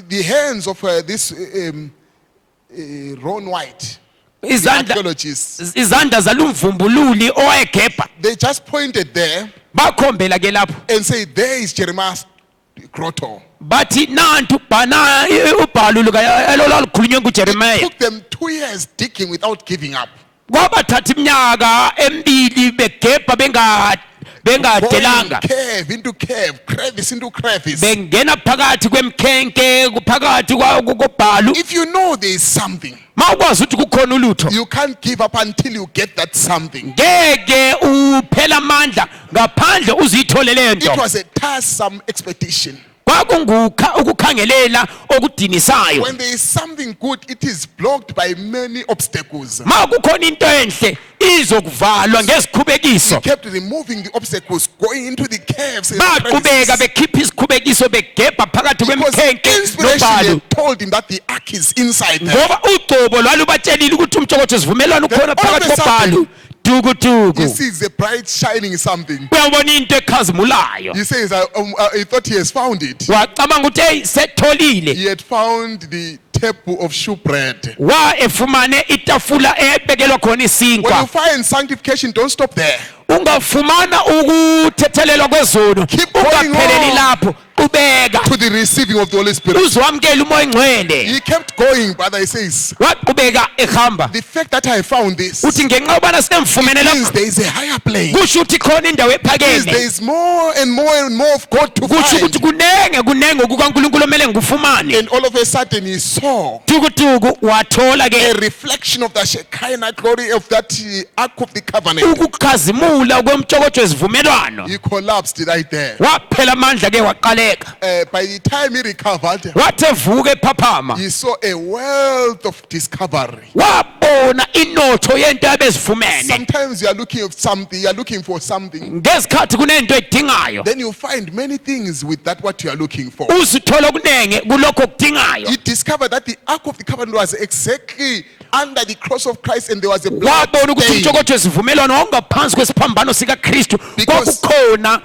the hands of this Ron White, the izandla archaeologists, izandla zalumvumbululi owayegebha they just pointed there bakhombela ke lapho and said, there is Jeremiah's grotto. bathi nantu bhana ubhalo elolalukhulunywe It nguJeremiah. took them 2 years digging without giving up. Kwabathatha iminyaka emibili begebha Going bengadelanga, cave into cave, crevice into crevice. bengena phakathi kwemkhenke phakathi kobhalo. If you know there is something, Mawukwazi ukuthi kukhona ulutho, you can't give up until you get that something. ngeke uphela amandla ngaphandle uzithole le It nto. was a tiresome expedition. Ukukhangelela okudinisayo. When there is something good, it is blocked by many obstacles. Ma kukhona into enhle izokuvalwa They ngesikhubekiso. kept removing the obstacles, going into the caves. And Baqhubeka crevices. bekhipha isikhubekiso begebha phakathi Because kwemkhenke inspiration nobhalo. had told him that the ark is inside there. Ngoba ugcobo lwalubatshelile ukuthi umtshokotsho sivumelwano Then khona all of phakathi a sudden, kobhalo. He Dukuduku. sees the bright shining something. Uyabona into ekhazimulayo. He says, he thought he has found it. Wacabanga ukuthi hey setholile. He had found the table of shewbread. Wa efumane itafula ebekelwa khona When you isinkwa. find sanctification, don't stop Ungafumana ukuthethelelwa kwezono Keep going ungapheleli on. lapho waqhubeka to the receiving of the Holy Spirit. uzwamkela umoya engcwele He kept going, brother. He says, waqhubeka ehamba the fact that I found this uthi ngenxa yobana semfumene means lapha there is a higher plane. kusho ukuthi khona indawo Means ephakeme there is more and more and more of God to kusho ukuthi find. kunenge okukaNkulunkulu omele ngikufumane And all of a sudden he saw tukutuku wathola a ke reflection of the Shekinah glory of that Ark of the Covenant. ukukhazimula kwemtshokotsho ezivumelwano He collapsed right there. waphela amandla ke waqaleka By the time he recovered, wathi evuka ephaphama he saw a wealth of discovery. wabona inotho yento abezifumene Sometimes you are looking of something, you are looking for something, ngezikhathi kunento edingayo then you find many things with that what you are looking for. uzithola kunenge kulokho okudingayo He discovered that the Ark of the Covenant was exactly under the cross of Christ, and there was a blood wabona ukuthi stain. umtshokotsho ezivumelwano wawungaphansi kwesiphambano sikaKristu Because kwakukhona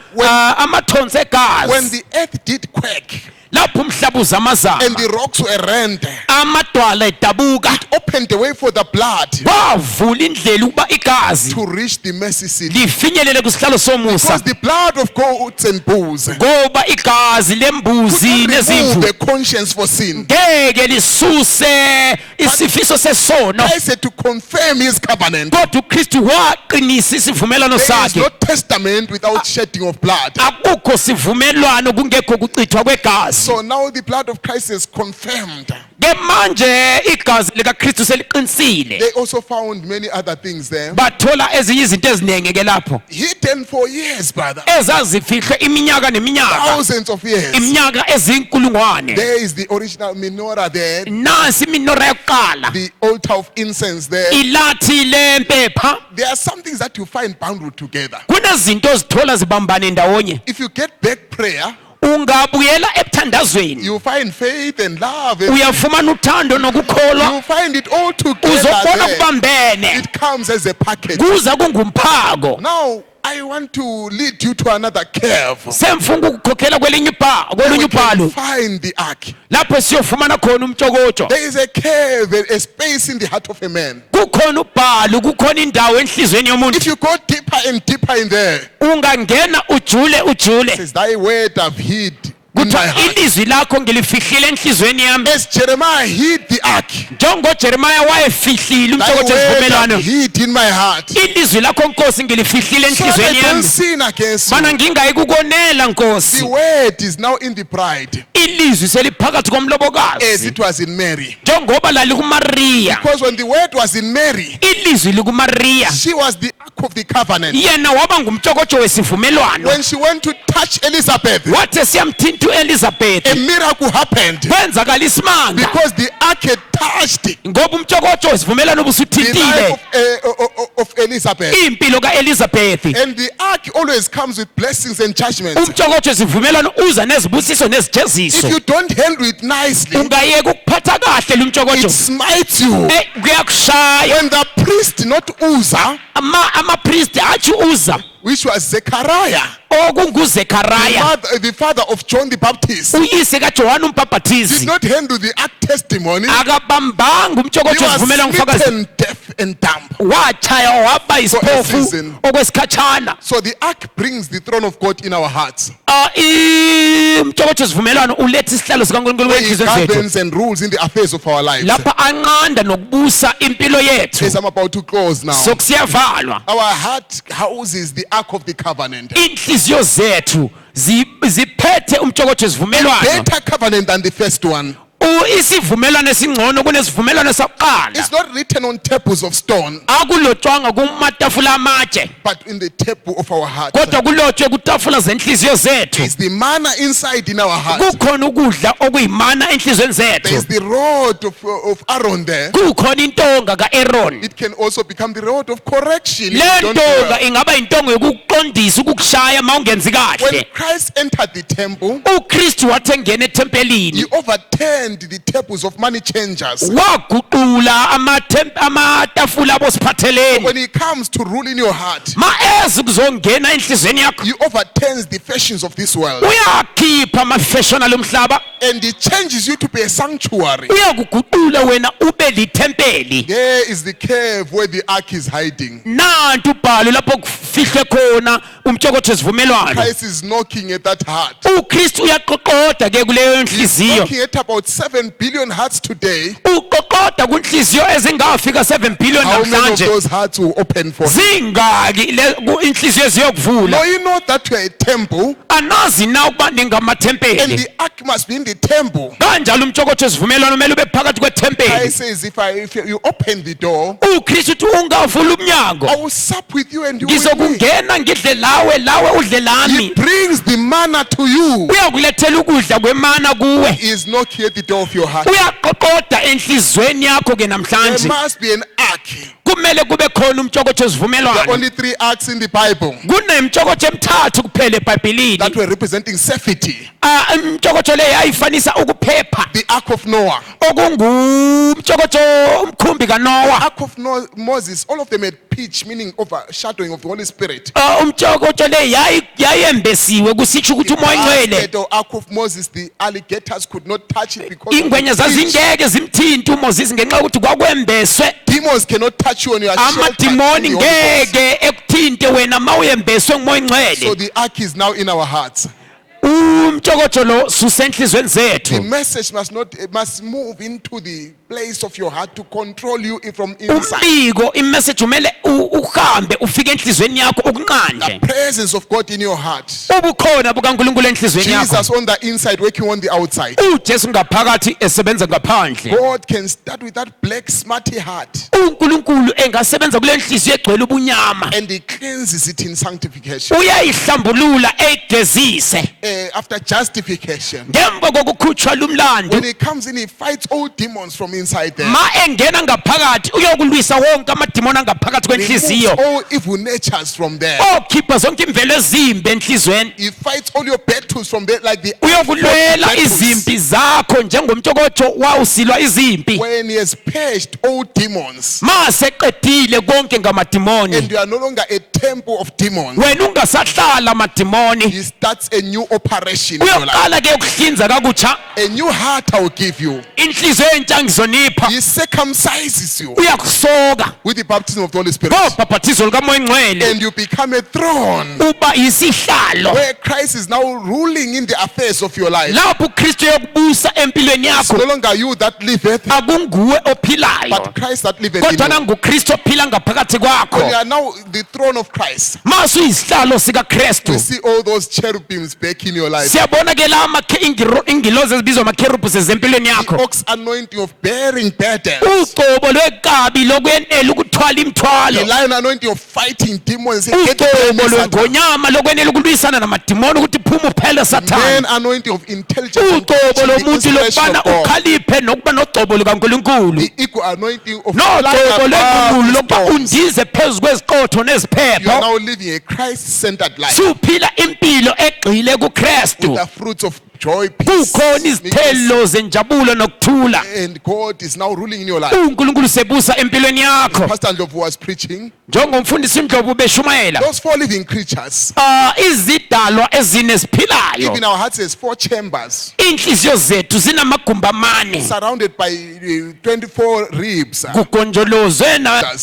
amathonsi When egazi the earth did quake lapho umhlaba and uzamazama the rocks were rent, amadwala edabuka opened the way for the blood wavula indlela ukuba igazi to reach the mercy seat. lifinyelele kusihlalo somusa Because the blood of goats and bulls could ngoba igazi lembuzi not remove nezimvu the conscience for sin. ngeke lisuse isifiso sesono I said to confirm his covenant. kodwa uKristu waqinisa isivumelwano There is sakhe no testament without shedding of blood. akukho sivumelwano kungekho kuchithwa kwegazi So now the blood of Christ is confirmed. ke manje igazi likaKristu seliqinisile They also found many other things there. bathola ezinye izinto eziningi ke lapho Hidden for years, brother. ezazifihle iminyaka neminyaka Thousands of years. iminyaka ezinkulungwane There is the original menorah there. nansi iminora yokuqala The altar of incense there. ilathi lempepha There are some things that you find bound together. kunezinto ozithola zibambane ndawonye If you get back prayer, ungabuyela ebuthandazweni you find faith and love. And uyafumana uthando nokukholwa you find it all together uzobona there. kubambene It comes as a package. kuza kungumphako Now, I want to lead you to another cave. semfunga ukukhokhela kolunye We can ubhalo find the ark. lapho siyofumana khona umtshokotsho There is a cave, a space in the heart of a man. kukhona ubhalo kukhona indawo enhlizweni If yomuntu you go deeper and deeper in there, ungangena ujule it says, thy word I've hid in my kuthiwa heart. ilizwi lakho ngilifihlile enhlizweni yami As Jeremiah hid the ark, njengojeremiya wayefihlile thy umtshokotsho word I've esivumelwano hid in my heart. ilizwi lakho nkosi ngilifihlile So that I enhlizweni don't yami sin against mana you. ngingayi kukonela The nkosi word is now in the bride, ilizwi seliphakathi as komlobokazi it was in Mary. njengoba lalikumariya Because when the word was in Mary, ilizwi likumariya she was the ark of the covenant. yena waba ngumtshokotsho wesivumelwano When she went to touch Elizabeth, wathi siyamthinta a uElizabeth miracle happened. kwenzakala isimanga Because the ark had touched ngoba umtshokotsho wesivumelwano the ubusuthintile life of Elizabeth. impilo kaElizabeth And the ark always comes with blessings and judgments. umtshokotsho wesivumelwano uza nezibusiso If nezijeziso you don't handle it nicely, ungayeka ukuphatha kahle it lumtshokotsho smites you. kuyakushaya When the priest, not Uzzah, amapristi athi uza which was Zechariah, okunguzekharaya the father of John the Baptist, uyise kaJohane did umbhaphathizi not handle the ark testimony. akabambanga He umtshokotsho was wesivumelwano ufakazi smitten deaf and dumb. watshaya waba isiphofu season. okwesikhatshana So the ark brings the throne of God in our hearts. umtshokotsho wesivumelwano uletha isihlalo sikaNkulunkulu Where he kwenhliziyo zethu governs and rules in the affairs of our lives. lapha anqanda nokubusa impilo yethu Yes, I'm about to close now. sokusiyavalwa Our heart houses the ark of the covenant. inhliziyo zethu ziphethe umtshokotsho wesivumelwano Better covenant than the first one. isivumelwano esingcono kunesivumelwano sakuqala It's not written on tables of stone, akulotshwanga kumatafula amatshe but in the table of our heart. kodwa kulotshwe kutafula zenhliziyo zethu It's the manna inside in our heart. kukhona ukudla okuyimana enhlizweni There's zethu the rod of Aaron there. kukhona intonga kaAaron It can also become the rod of correction. if le you don't do ntonga well. ingaba intonga yokuqondisa ukukushaya mawungenzi When kahle Christ entered the temple, uKristu wathi engena ethempelini he overturned the tables of money changers. waguqula amatafula abosiphatheleni When he comes to rule in your heart, ma ezi kuzongena enhlizweni yakho he overturns the fashions of this world. uyakhipha amafashon alomhlaba And it changes you to be a sanctuary. uyakuguqula wena ube lithempeli. There is the cave where the ark is hiding. Nantu ubhalo lapho kufihle khona umtshokotho wesivumelwano. Christ is knocking at that heart. uKristu uyaqoqoda ke kuleyo nhliziyo. Knocking at about 7 billion hearts today. uqoqoda kunhliziyo ezingafika 7 billion How many of namhlanje. those hearts will open for him? zingaki inhliziyo ziyokuvula. No, you know that you are a temple, anazi na ukuba and ningamathempeli. the ark must be in the temple. kanjalo umtshokotho wesivumelwano kumele ube phakathi Christ kwethempeli. says, if you open the door, uKristu uthi ungavula umnyango I will sup with you and you with me. ngizokungena ngidle lawe udle He lami. brings the manna to you. uyakulethela ukudla kwemana kuwe. He is knocking at the door of your heart. uyaqoqoda enhlizweni yakho ke There namhlanje. must be an ark. kumele kube khona umtshokotho There are wesivumelwano. only 3 arks in the Bible kunemtshokotho emithathu kuphela ebhayibhelini. that were representing safety. imtshokotho le yayifanisa ukuphepha. The ark of Noah, okungumtshokotho umkhumbi the kaNoah. ark of Moses, all of them had pitch, meaning overshadowing of the Holy Spirit. umtshokotho le yayembesiwe kusitsho ukuthi umoya ngcwele. The ark of Moses, the alligators could not touch it because of ingwenya the pitch. zazingeke zimthinta uMoses ngenxa yokuthi kwakwembeswe. Demons cannot touch you when you are sheltered in amadimoni the Holy Ghost. ngeke ekuthinte wena mawuyembeswe ngumoya So ngcwele. the ark is now in our hearts. umtshokotho lo susenhlizweni The zethu. message must move into the place of your heart to control you from inside. umbiko imessage umele uhambe ufike enhlizweni yakho ukunqande. Presence of God in your heart. ubukhona bukaNkulunkulu enhlizweni yakho. Jesus on the inside, working on the outside. uJesu ngaphakathi esebenza ngaphandle. God can start with that black smarty heart uNkulunkulu engasebenza kule nhliziyo egcwele ubunyama. and He cleanses it in sanctification. uyayihlambulula eyigezise. After justification, ngemva kokukhutshwa lumlando. when He comes in, He fights all demons from inside there. ma engena ngaphakathi uyokulwisa wonke amadimoni angaphakathi Removes kwenhliziyo. all evil natures from there. okhipha zonke imvelo ezimbi enhlizweni. He fights all your battles from there, like the uyokulwela battles. izimpi zakho njengomtshokotho wawusilwa izimpi. When He has purged all demons, mase qedile konke and ngamadimoni. you are no longer a temple of demons, wena ungasahlala amadimoni. He starts a new operation in your life. uyaqala ke ukuhlinza kakutsha. A new heart I will give you. inhliziyo entsha ngizonipha. He circumcises you uyakusoka with the baptism of the Holy Spirit. ngobhaphathizo lukamoya ngcwele. And you become a throne uba yisihlalo where Christ is now ruling in the affairs of your life. lapho uKristu yokubusa empilweni It's no yakho. longer you that liveth, akunguwe ophilayo but Christ that liveth in kodwa you. nanguKristu ophila ngaphakathi When you kwakho. are now the throne of Christ, mase uyisihlalo you sikaKristu. see all those cherubims back in your life. siyabona ke la ingilozi ezibizwa amakherubhu zezempilweni The yakho. ox anointing of bearing burdens. ugcobo lwekabi lokwenela ukuthwala The imithwalo. lion anointing of fighting demons. and get ugcobo behind Satan. lwengonyama lokwenela ukulwisana namadimoni ukuthi phuma uphele Man sathane. anointing of intelligence. and ugcobo teaching the lomuntu inspiration lokubana of God. ukhaliphe nokuba nogcobo lukaNkulunkulu. The equal anointing of nogcobo flying lwenkulunkulu above lokuba storms. undize phezu kweziqotho You are neziphepho. now living a Christ-centered life suphila impilo egxile with kuKristu. the fruits of joy, peace, kukhona meekness, izithelo zenjabulo nokuthula. and God is now ruling in your life. uNkulunkulu sebusa empilweni yakho. Pastor Ndlovu was preaching. njengomfundisi Ndlovu beshumayela. Those 4 living creatures, izidalwa ezine even ziphilayo. our hearts has 4 chambers, inhliziyo zethu zinamagumbi amane. surrounded by 24 ribs. kugonjolozwe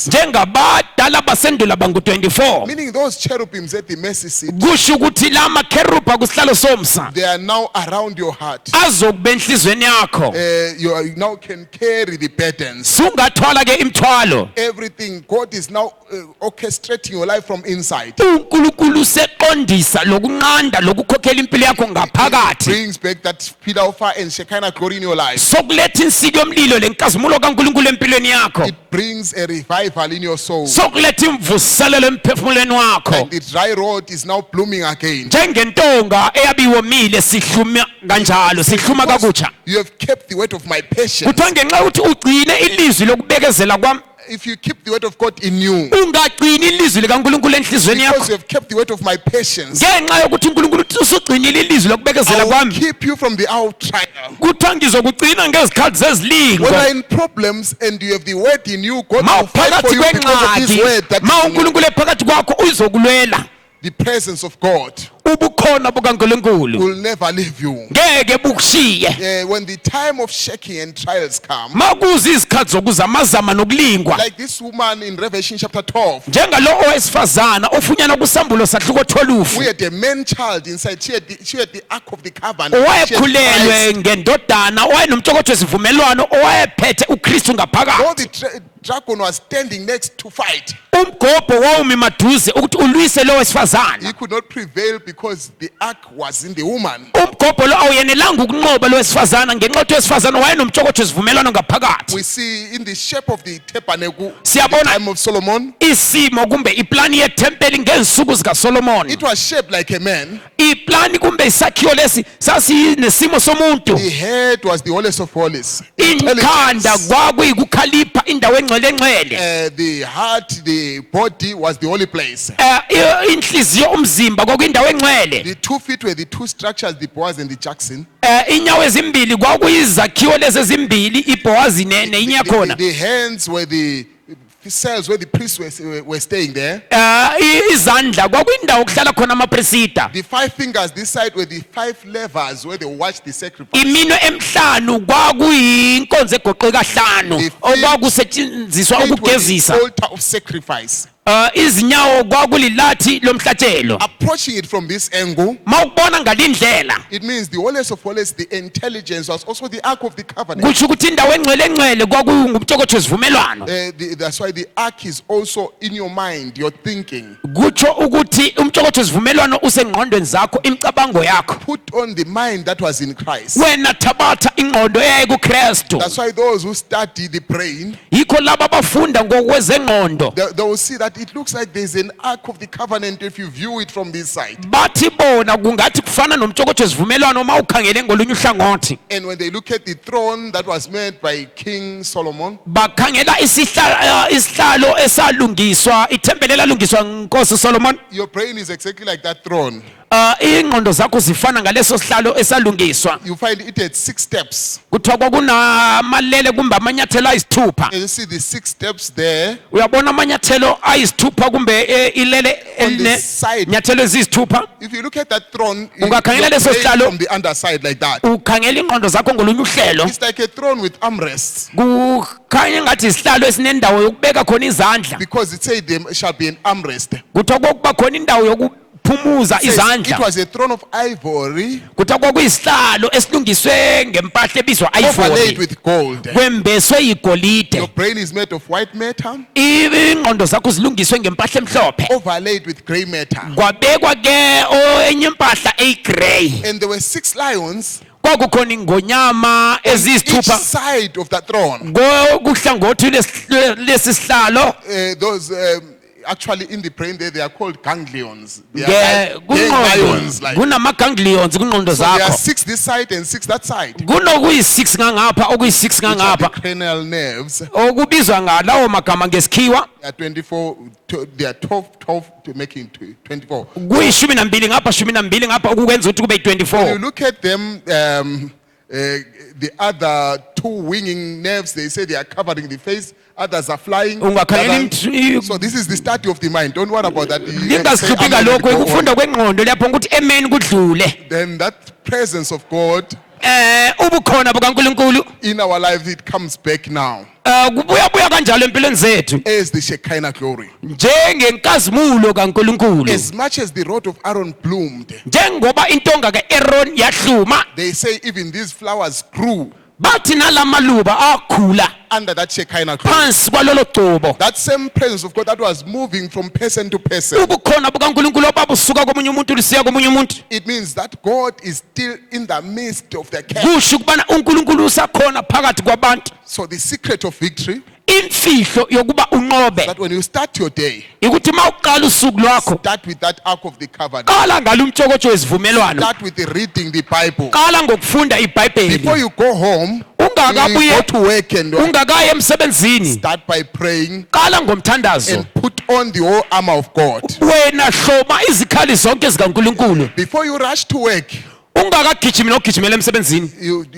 njengabadala basendulo bangu-24. Meaning those cherubims at the mercy seat, kusho ukuthi la makherubha kusihlalo somsa they are now around your heart. azokuba enhlizweni yakho. You now can carry the burdens. sungathwala ke imthwalo. Everything. God is now orchestrating your life from inside. uNkulunkulu seqondisa lokunqanda lokukhokhela impilo yakho ngaphakathi. Brings back that pillar of fire and Shekinah glory in your life. sokuletha insika yomlilo lenkazimulo kaNkulunkulu empilweni yakho. It brings a revival in your soul. sokuletha imvuselelo emphefumulweni wakho. And the dry road is now blooming again. njengentonga eyabiwomile sihluma kanjalo sihluma kakutsha. You have kept the word of my patience. kuthiwa ngenxa yokuthi ugcine ilizwi lokubekezela kwami. If you keep the word of God in you, ungagcini ilizwi likaNkulunkulu enhlizweni because yakho. you have kept the word of my patience, ngenxa yokuthi uNkulunkulu usugcinile ilizwi lokubekezela I will kwami. keep you from the hour of trial. kuthiwa ngizokugcina ngezikhathi When zezilingo. you are in problems and you have the word in you, God ma will fight for uphakathi you because of His kwengxaki word. That ma is in you. uNkulunkulu ephakathi kwakho uzokulwela. the presence of God ubukhona bukaNkulunkulu will never leave you. ngeke bukushiye When the time of shaking and trials come, makuza izikhathi zokuzamazama nokulingwa like this woman in Revelation chapter 12, njengalo owesifazana ofunyana kusambulo sahluko 12 we had a man child inside. She had the ark of the covenant. She had owayekhulelwe Christ. ngendodana owayenomtshokotho wesivumelwano owayephethe uKristu Though ngaphakathi the dragon was standing next to fight, umgobho wawumi maduze ukuthi ulwise lo wesifazana he could not prevail because the ark was in the woman. umgobho lo awuyenelanga ukunqoba lo wesifazana ngenxa yokuthi wesifazana wayenomtshokotho wesivumelwano ngaphakathi We see in the shape of the tabernacle, the Siyabona- time of Solomon, isimo kumbe iplani yethempeli ngezinsuku zikaSolomon it was shaped like a man. iplani kumbe isakhiwo lesi sasinesimo somuntu The head was the holiest of holies. ikhanda kwakuyikukhalipha indawo engcwele engcwele The heart, the body was the holy place. inhliziyo umzimba kwakuyindawo engcwele The 2 feet were the two structures, the Boaz and the Jackson. inyawo ezimbili kwakuyizakhiwo lezi ezimbili iBoazi nenye yakhona The hands were the cells where the priests were staying there. izandla kwakuyindawo okuhlala khona amapresida The 5 fingers this side were the 5 levers where they watched the sacrifice. iminwe emhlanu kwakuyinkonzo egoqeka hlanu The feet- okwakusetshenziswa Feet were ukugezisa the altar of sacrifice. izinyawo kwakulilathi lomhlatshelo Approaching it from this angle, mawubona ngalindlela it means the holiest of holies, the intelligence was also the ark of the covenant. kusho ukuthi indawo engcwele engcwele kwakungumtshokotho wesivumelwano That's why the ark is also in your mind, your thinking. kutsho ukuthi umtshokotho wesivumelwano usengqondweni zakho imicabango yakho Put on the mind that was in Christ. wena thabatha ingqondo eyaye kuKristu That's why those who study the brain, yikho laba abafunda ngokwezengqondo they will see that it looks like there's an ark of the covenant if you view it from this side. bathi bona kungathi kufana nomtshokotho wesivumelwano uma ukhangele ngolunye uhlangothi And when they look at the throne that was made by King Solomon, bakhangela isihlalo esalungiswa ithempeli elalungiswa nkosi Solomon your brain is exactly like that throne. ingqondo zakho zifana ngaleso sihlalo esalungiswa You find it had 6 steps. kuthiwa kwakunamalele kumbe amanyathelo ayisithupha And you see the 6 steps there. uyabona amanyathelo ayisithupha kumbe ilele On the eline side. nyathelo eziyisithupha If you look at that throne, your Ungakhangela leso brain sihlalo. from the underside like that. ukhangela ingqondo zakho ngolunye uhlelo It's like a throne with armrests. kukhanya ngathi isihlalo esinendawo yokubeka khona izandla Because it said there shall be an armrest. kuthiwa kokuba khona indawo yokuphumuza It says izandla it was a throne of ivory kuthiwa kwakuyisihlalo esilungiswe ngempahla ebizwa overlaid ivory with gold. kwembeswe Your igolide brain is made of white matter ingqondo zakho zilungiswe ngempahla emhlophe overlaid with grey matter. kwabekwa ke enye impahla eyigrey And there were 6 lions kwakukhona ingonyama each eziyisithupha side of the throne. kuhlangothi lesi sihlalo Those actually in the brain there, they are called ganglions. They are like kungqondo lions. Like. kunama-ganglions kungqondo So there are zakho 6 this side and 6 that side. kunokuyi-6 ngangapha okuyi-6 Which are the ngangapha cranial nerves. okubizwa ngalawo magama ngesikhiwa They are 24. They are 12 to making 24. kuyishumi nambili ngapha shumi nambili ngapha okukwenza ukuthi kube When you yi-24 look at them, the other 2 winging nerves, they say they are covering the face. Others are flying. Ungakhangela Others- So this is the study of the mind. Don't worry about that. lingazihluphi Say amen and ngalokho go on. ikufunda kwengqondo lapho ukuthi emeni kudlule Then that presence of God ubukhona bukaNkulunkulu in our lives, it comes back now kubuyabuya kanjalo empilweni zethu as the Shekinah glory. njengenkazimulo kaNkulunkulu As much as the rod of Aaron bloomed, njengoba intonga kaAaron yahluma they say even these flowers grew bathi nalamaluba akhula under that Shekinah glory. phansi kwalolo gcobo That same presence of God that was moving from person to person. ubukhona bukaNkulunkulu obabusuka komunye umuntu lusiya komunye umuntu It means that God is still in the midst of the camp. kusho ukubana uNkulunkulu usakhona phakathi kwabantu So the secret of victory, imfihlo yokuba unqobe that when you start your day, ukuthi mawuqala usuku lwakho start with that ark of the covenant. qala ngalo umtshokotsho wesivumelwano Start with the reading the Bible. qala ngokufunda iBhayibheli Before you go home, you ungakabuye go to work and ungakaye emsebenzini start by praying qala ngomthandazo and put on the whole armor of God. wena hloma izikhali zonke zikaNkulunkulu Before you rush to work, ungakagijimi nokugijimela emsebenzini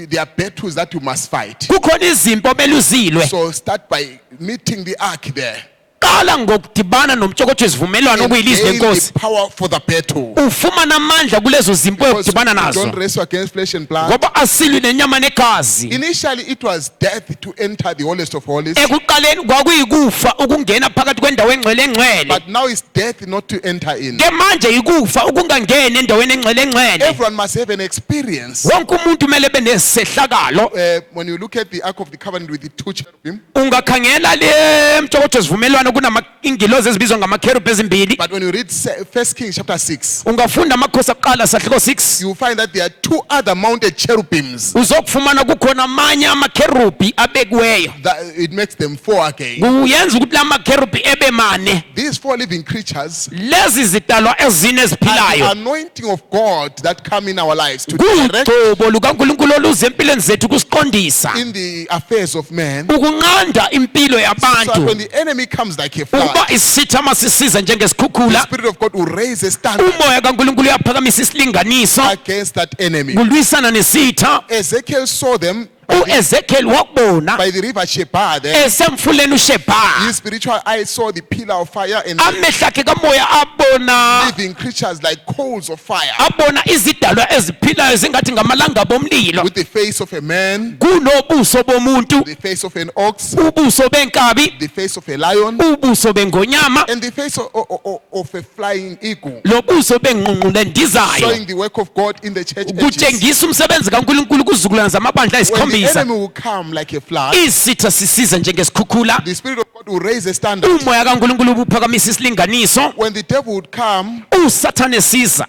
there are battles that you must fight. kukhona izimpo beluzilwe So start by meeting the ark there. uqala ngokudibana nomtshokotho wesivumelwano and okuyilizwi gain lenkosi the power for the battle. ufumana amandla kulezo zimpo Because we ekudibana nazo don't wrestle against flesh and blood. ngoba asilwi nenyama negazi Initially, it was death to enter the holiest of holies, ekuqaleni kwakuyikufa ukungena phakathi kwendawo engcwele engcwele but now it's death not to enter in. ke manje yikufa ukungangeni endaweni engcwele engcwele Everyone must have an experience. wonke umuntu kumele benesehlakalo When you look at the Ark of the Covenant with the two cherubim, ungakhangela le mtshokotho wesivumelwano kunamaingilozi ezibizwa ngamakherubhi ezimbili but when you read 1 Kings chapter 6, ungafunda amakhosi akuqala sahluko 6 you find that there are two other mounted cherubims. uzokufumana kukhona amanye amakherubhi abekiweyo That it makes them four again. kuyenza ukuthi la makherubhi ebe mane These four living creatures lezi zidalwa ezine are the eziphilayo anointing of God that come in our lives to direct kuyigcobo lukankulunkulu oluze empilweni zethu kusiqondisa in the affairs of man. ukunqanda impilo So that yabantu when the enemy comes like a flood, ukuba isitha masisiza the njengesikhukhula Spirit of God will raise a standard umoya kankulunkulu uyaphakamisa isilinganiso against that enemy. kulwisana nesitha Ezekiel saw them uEzekiel wakubona by the river Shebar there. esemfuleni uShebha His spiritual eyes saw the pillar of fire and amehlo akhe kamoya abona living creatures like coals of fire abona izidalwa eziphilayo zingathi ngamalanga bomlilo with the face of a man, kunobuso bomuntu the face of an ox, ubuso benkabi the face of a lion, ubuso bengonyama and the face of a flying eagle, lobuso bengqungqule ndizayo showing the work of God in the church ages. kutshengisa umsebenzi kaNkulunkulu kuzukulwana zamabandla When the esikhombisa enemy will come like a flood, isitha sisiza njengesikhukhula the Spirit of God will raise a standard. umoya kaNkulunkulu ubuphakamisa isilinganiso When the devil would come usathane esiza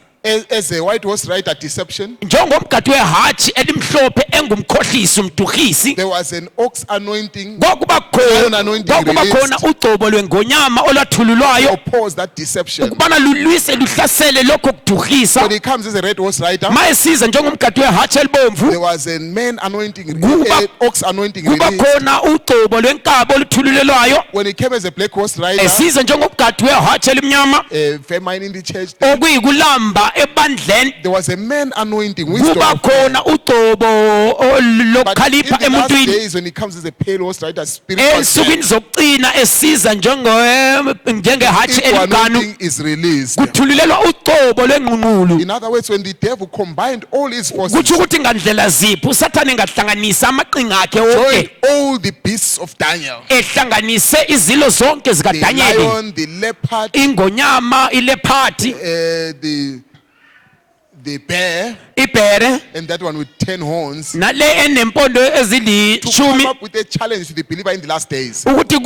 as a white horse rider deception, njengomgadi wehatshi elimhlophe engumkhohlisi umduhisi there was an ox anointing kwakuba Lion anointing khona ugcobo lwengonyama olwathululwayo oppose that deception. ukubana lulwise luhlasele lokho kuduhisa When he comes as a red horse rider, ma esiza njengomgadi wehatshi elibomvu there was a man anointing, Kuba- an ox anointing kuba released. khona ugcobo lwenkaba oluthululelwayo When he came as a black horse rider, esiza njengomgadi wehatshi elimnyama famine in the church, okuyikulamba ebandleni there was a man anointing kuba wisdom. khona ugcobo But in lokukhalipha the last emuntwini days, when he comes as a pale horse rider, spiritual ensukwini zokucina esiza njengehatshi equal eliganu anointing is released. kuthululelwa ugcobo lwengqungqulu In other words, when the devil combined all his forces, kutsho ukuthi ngandlela ziphi usathane engahlanganisa amaqinga akhe joined wonke all the beasts of Daniel, ehlanganise izilo zonke the zikadanyeli lion, the leopard, ingonyama ilephati the bear, ibhere and that one with 10 horns, nale enempondo to come ezilishumi up with a challenge to the believer in the last days. ukuthi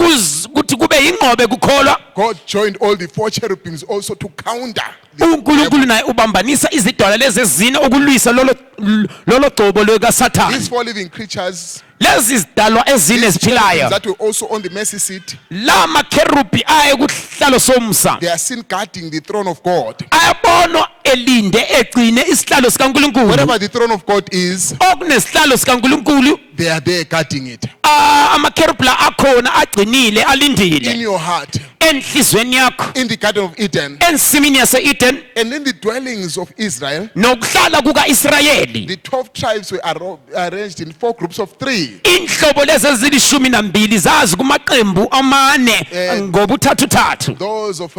kuthi kube yingqobe kukholwa God joined all the four cherubims also to counter the uNkulunkulu naye ubambanisa izidalwa lezi ezine ukulwisa lolo gcobo lwekaSathane these four living creatures, lezi zidalwa ezine these cherubims eziphilayo that were also on the mercy seat, la makherubhi aye kuhlalo somsa they are seen guarding the throne of God. ayabonwa elinde egcine isihlalo sikaNkulunkulu Wherever the throne of God is, okunesihlalo sikaNkulunkulu they are there guarding it. amakherubhi la akhona agcinile In alindile your heart, enhlizweni yakho in the Garden of Eden, ensimini yase-Eden and in the dwellings of Israel, nokuhlala kuka-Israyeli the 12 tribes were arranged in 4 groups of 3. inhlobo lezi ezilishumi nambili zazi kumaqembu amane ngobuthathuthathu Those of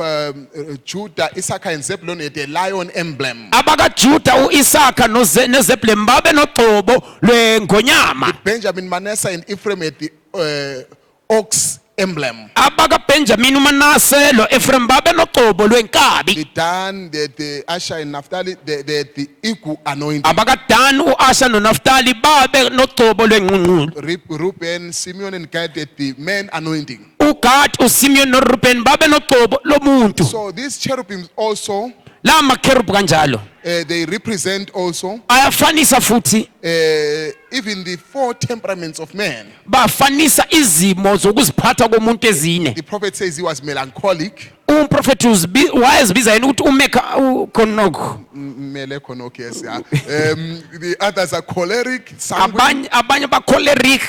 Judah, Issachar, and Zebulun had a lion emblem. abakajuda u-isaka nezebhulemi babe nogcobo lwengonyama Benjamin, Manasseh, and Ephraim had the ox emblem. abakabenjamini umanase lo-efrem babe nogcobo lwenkabi The Dan, the Asher, and Naphtali, the eagle anointing. abakadani u-asha nonaftali babe nogcobo lwengqungqulu Reuben, Simeon, and Gad had the man anointing. ugadi usimeon norubeni babe nogcobo lomuntu So these cherubims also, la makherubhi kanjalo they represent also ayafanisa futhi even the 4 temperaments of man. bafanisa izimo zokuziphatha komuntu ezine The prophet says he was melancholic. umprofethi wayezibiza yena ukuthi umeka khonokho Yes, yeah. The others are choleric, sanguine, abanye ba-choleric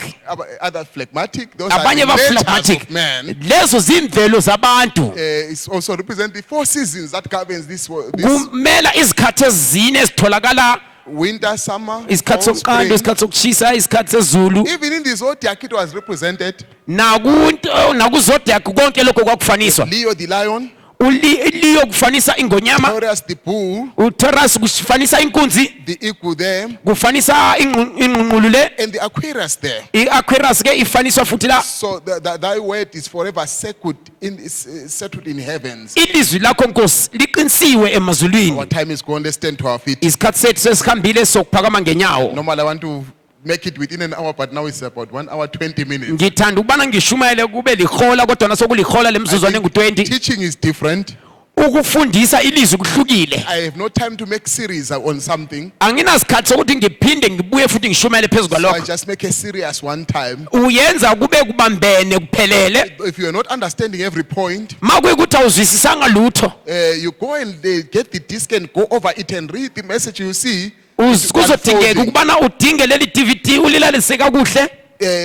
others phlegmatic. Those are abanye the natures ba-phlegmatic of man. lezo zimvelo zabantu It's also represent the 4 seasons that governs this. kumela izikhathi ezine ezitholakala winter, summer, isikhathi fall, somqando, spring. isikhathi sokushisa, isikhathi sezulu. Even in the zodiac, it was represented. Nakuzodiac konke lokho kwakufaniswa. Leo the lion, Leo kufanisa ingonyama, Taurus the bull, uTaurus kufanisa inkunzi, the eagle there, kufanisa ingqungqulu le, and the Aquarius there. iAquarius ke ifaniswa futhi la. So thy word is forever settled in heavens. Ilizwi lakho Nkosi liqinisiwe Our emazulwini. time is gone. Let's stand to our feet. Isikhathi sethu sesikhambile sokuphakama ngenyawo. Normally, I want to make it within an hour, but now it's about 1 hour 20 minutes. Ngithanda ukubana ngishumayele kube lihola kodwa nasokulihola lemizuzwana engu20. Teaching is different. Ukufundisa ilizwi kuhlukile. I have no time to make series on something. Anginasikhathi sokuthi ngiphinde ngibuye futhi ngishumayele phezulu So I kwalokho. just make a series one time. Uyenza kube kubambene kuphelele. If you are not understanding every point, Makuyikuthi awuzwisisanga lutho. you go and get the disc and go over it and read the message you see. Kuzodingeka ukubana udinge leli DVD ulilalise kakuhle.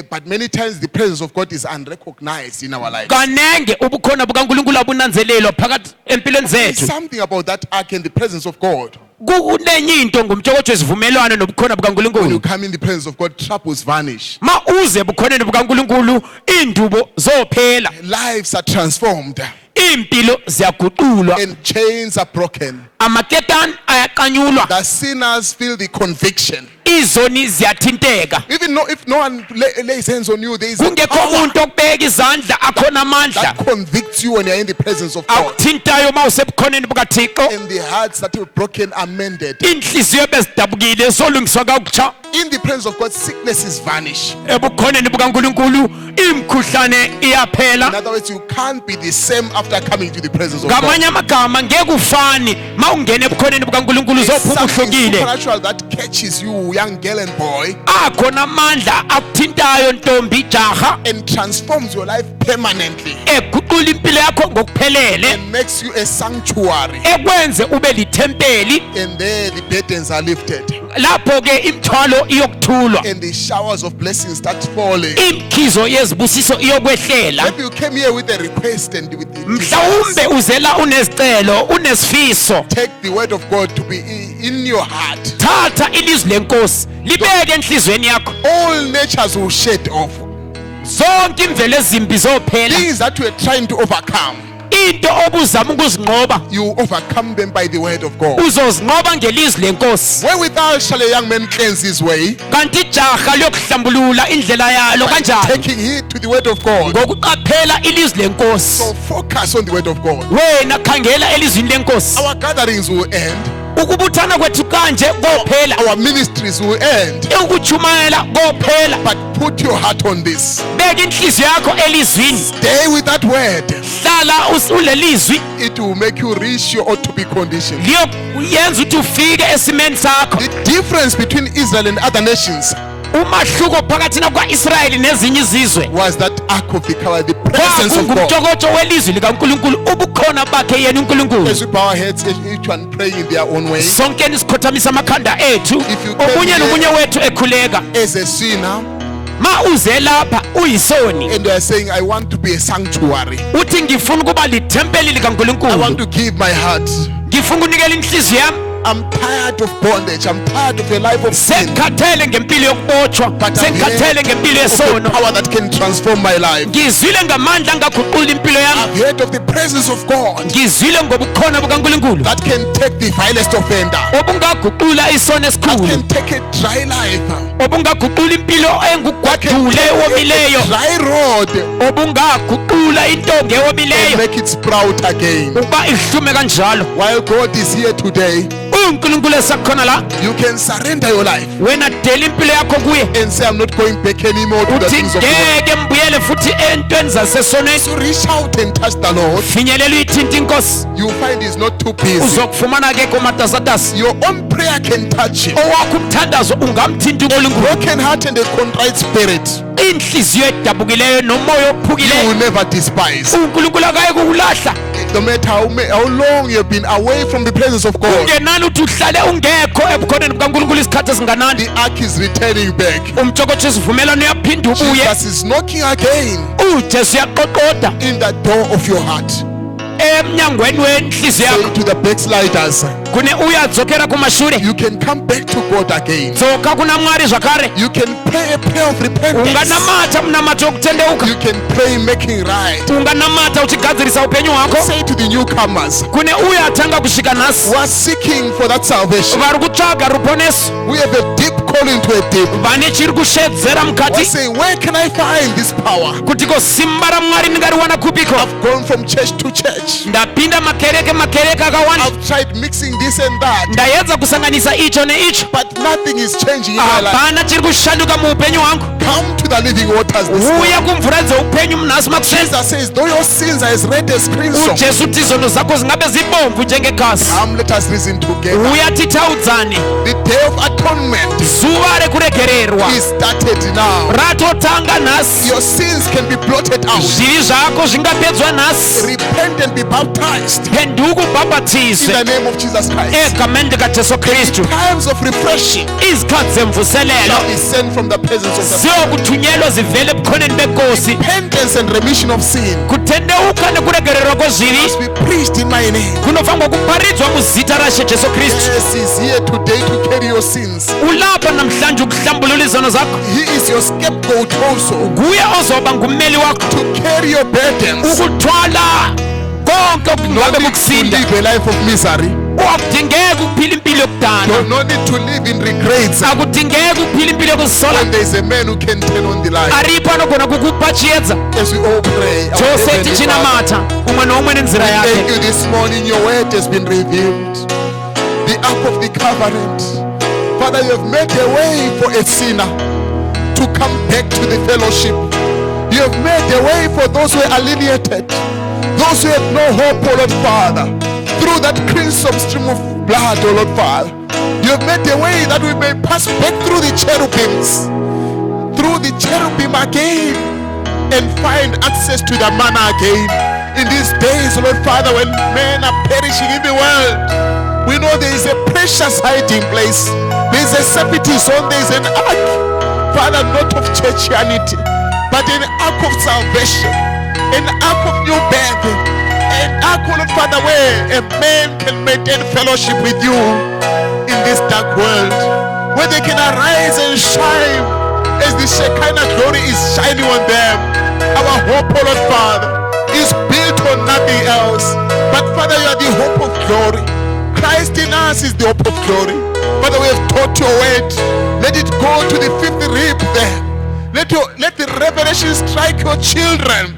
But many times the presence of God is unrecognized in our lives. Kanenge ubukhona bukaNkulunkulu abunanzelelwa phakathi empilweni There's zethu. something about that ark and the presence of God. Kunenye into ngumtshokotsho esivumelwano nobukhona When you bukaNkulunkulu. come in the presence of God, troubles vanish. Ma uze bukhoneni bukaNkulunkulu indubo zophela. Lives are transformed Impilo ziyaguqulwa. and chains are broken. Amaketani ayaqanyulwa. The sinners feel the conviction. Izoni ziyathinteka. Even if no one lays hands on you, there is a Kungekho power umuntu okubeka izandla akhona amandla that convicts you when you're in the presence of God. akuthintayo mawusebukhoneni bukaThixo. And the hearts that were broken are mended. Inhliziyo bezidabukile solungiswa kakutsha. In the presence of God, sicknesses vanish. Ebukhoneni bukaNkulunkulu imkhuhlane In iyaphela. other words, you can't be the same after coming to the presence of God. Ngamanye amagama ngeke ufani mawungena ebukhoneni bukaNkulunkulu There's zophuma something uhlukile. supernatural that catches you, young girl and boy, Akhona amandla akuthintayo ntombi jaha and transforms your life permanently eguqula impilo yakho ngokuphelele and makes you a sanctuary. ekwenze ube lithempeli. And there the burdens are lifted Lapho ke imthwalo iyokuthulwa, and the showers of blessings start falling. imkhizo yezibusiso iyokwehlela. Maybe you came here with a request and with the Mhlawumbe desires. uzela unesicelo unesifiso. Take the word of God to be in your heart. Thatha ilizwi lenkosi libeke enhlizweni yakho. All natures will shed off. Zonke imvelo ezimbi zophela. Things that you are trying to overcome, Into obuzama ukuzinqoba you overcome them by the word of God. uzozinqoba ngelizwi lenkosi. Wherewithal shall a young man cleanse his way, Kanti ijaha liyokuhlambulula indlela yalo kanjani? taking heed to the word of God. Ngokuqaphela ilizwi lenkosi. So focus on the word of God. Wena khangela elizwini lenkosi. Our gatherings will end. Ukubuthana kwethu kanje kophela. Our ministries will end. Ukuchumayela kophela. But put your heart on this. Beka inhliziyo yakho elizwini. Stay with that word. Hlala ulelizwi It will make you reach your ought to be condition. liyoyenza ukuthi ufike esimeni sakho. The difference between Israel and other nations Umahluko phakathi kwaIsrayeli nezinye izizwe was that ark of the covenant, the presence of God. ngumtshokotsho welizwi likaNkulunkulu ubukhona bakhe yena uNkulunkulu. As we bow our heads, each one praying in their own way. Sonke nisikhotamisa amakhanda ethu, If you came omunye here- nomunye wethu ekhuleka. As a sinner, Ma uze lapha uyisoni, and you are saying, I want to be a sanctuary. uthi ngifuna ukuba lithempeli I want likaNkulunkulu, to give my heart. ngifuna ukunikela inhliziyo yami. I'm tired of bondage. I'm tired of a life of sin. Sengikhathele ngempilo yokubotshwa, But I'm sengikhathele ngempilo of the yesono. power that can transform my life. Ngizwile ngamandla angaguqula impilo yami. I've heard of the presence of God Ngizwile ngobukhona bukaNkulunkulu that can take the vilest offender, obungaguqula isono that esikhulu, can take a dry life, obungaguqula impilo can engugwadule take a ewomileyo, dry road obungaguqula intonga and ewomileyo make it sprout again. ukuba ihlume kanjalo. While God is here today, uNkulunkulu esakhona la, you can surrender your life wena dela impilo yakho kuye, and say, I'm not going back anymore to the uthi things of the world. ngeke mbuyele futhi entweni zasesonweni. So reach out and touch the Lord. Finyelela uyithinta inkosi, You find He's not too busy. uzokufumana ke komatasatasi. Your own prayer can touch Him. Owakho umthandazo ungamthinta uNkulunkulu. Broken heart and a contrite spirit, Inhliziyo edabukileyo nomoya you will ophukileyo never despise. uNkulunkulu akaye kukulahla. No matter how long you've been away from the presence of God, Ungenani uthi uhlale ungekho ebukhoneni bukaNkulunkulu isikhathi esinganani. the ark is returning back. Umtshokotsho isivumelwano uyaphinda ubuye. Jesus is knocking again uJesu uyaqoqoda in the door of your heart. emnyangweni wenhliziyo Say yakho to the backsliders, kune uyadzokera kumashure you can come back to God again. dzoka kuna mwari zvakare You can pray a prayer of repentance. unganamata munamato wokutendeuka You can pray making right. unganamata uchigadzirisa upenyu hwako Say to the newcomers kune uyo atanga kusvika nhasi who are seeking for that salvation, vari kutsvaga ruponeso we have a deep calling to a deep. vane chiri kushedzera We mukati say, where can I find this power? kuti ko simba ramwari ndingariwana kupiko I've gone from church to church. ndapinda makereke akawanda I've tried mixing this and that, ndaedza kusanganisa icho neicho but nothing is changing in my life. hapana chiri kushanduka muupenyu hwangu Come to the living waters this morning. uya kumvura dzeupenyu munhasi makusenza Jesus says, though your sins are as red as crimson, ujesu kuti izono zako zingabe zibomvu njengekasi come, let us reason together. uya titaudzane The day of atonement zuva rekuregererwa is started now. ratotanga nhasi Your sins can be blotted out. zvivi zvako zvingapedzwa nhasi Repent and be baptized penduku in bhabhatizwe the name of Jesus Christ. egameni likajesu kristu Times of refreshing izikhathi zemvuselelo shall be sent from the presence of the ziyokuthunyelwa zivele ebukhoneni benkosi repentance and remission of sin kutendeuka nekuregererwa kwezvivi must be preached in my name. kunofanirwa kuparidzwa muzita rashe jesu kristu Yes, he's here today to carry your sins. ulapha namhlanje ukuhlambulula izono zakho He is your scapegoat also kuye ozoba ngummeli wakho to carry your burdens. ukuthwala konke okungabe No need to kukusinda live a life of misery. akudingeki ukuphila impilo yokudana No need to live in regrets akudingeki ukuphila impilo yokuzisola when there is a man who can turn on the light. aripo anogona kukupha chiedza As we all pray, our chose Heavenly Father, tichinamata umwe noumwe nenzira thank yake you this morning. Your word has been revealed. The ark of the covenant. Father, you have made a way for a sinner to come back to the fellowship. You have made a way for those who are alienated, those who have no hope, oh Lord Father. Through that crimson stream of blood, oh Lord Father, you have made a way that we may pass back through the cherubim again, and find access to the manna again. In these days, Lord Father, when men are perishing in the world, we know there is a precious hiding place. There is a safety zone, there is an ark, Father, not of churchianity, but an ark of salvation, an ark of new birth, an ark, Lord Father, where a man can maintain fellowship with you in this dark world, where they can arise and shine as the Shekinah glory is shining on them. Our hope, oh Lord Father, is built on nothing else. But Father, you are the hope of glory. Christ in us is the hope of glory. Father, we have taught your word. Let it go to the fifth rib there. Let the revelation strike your children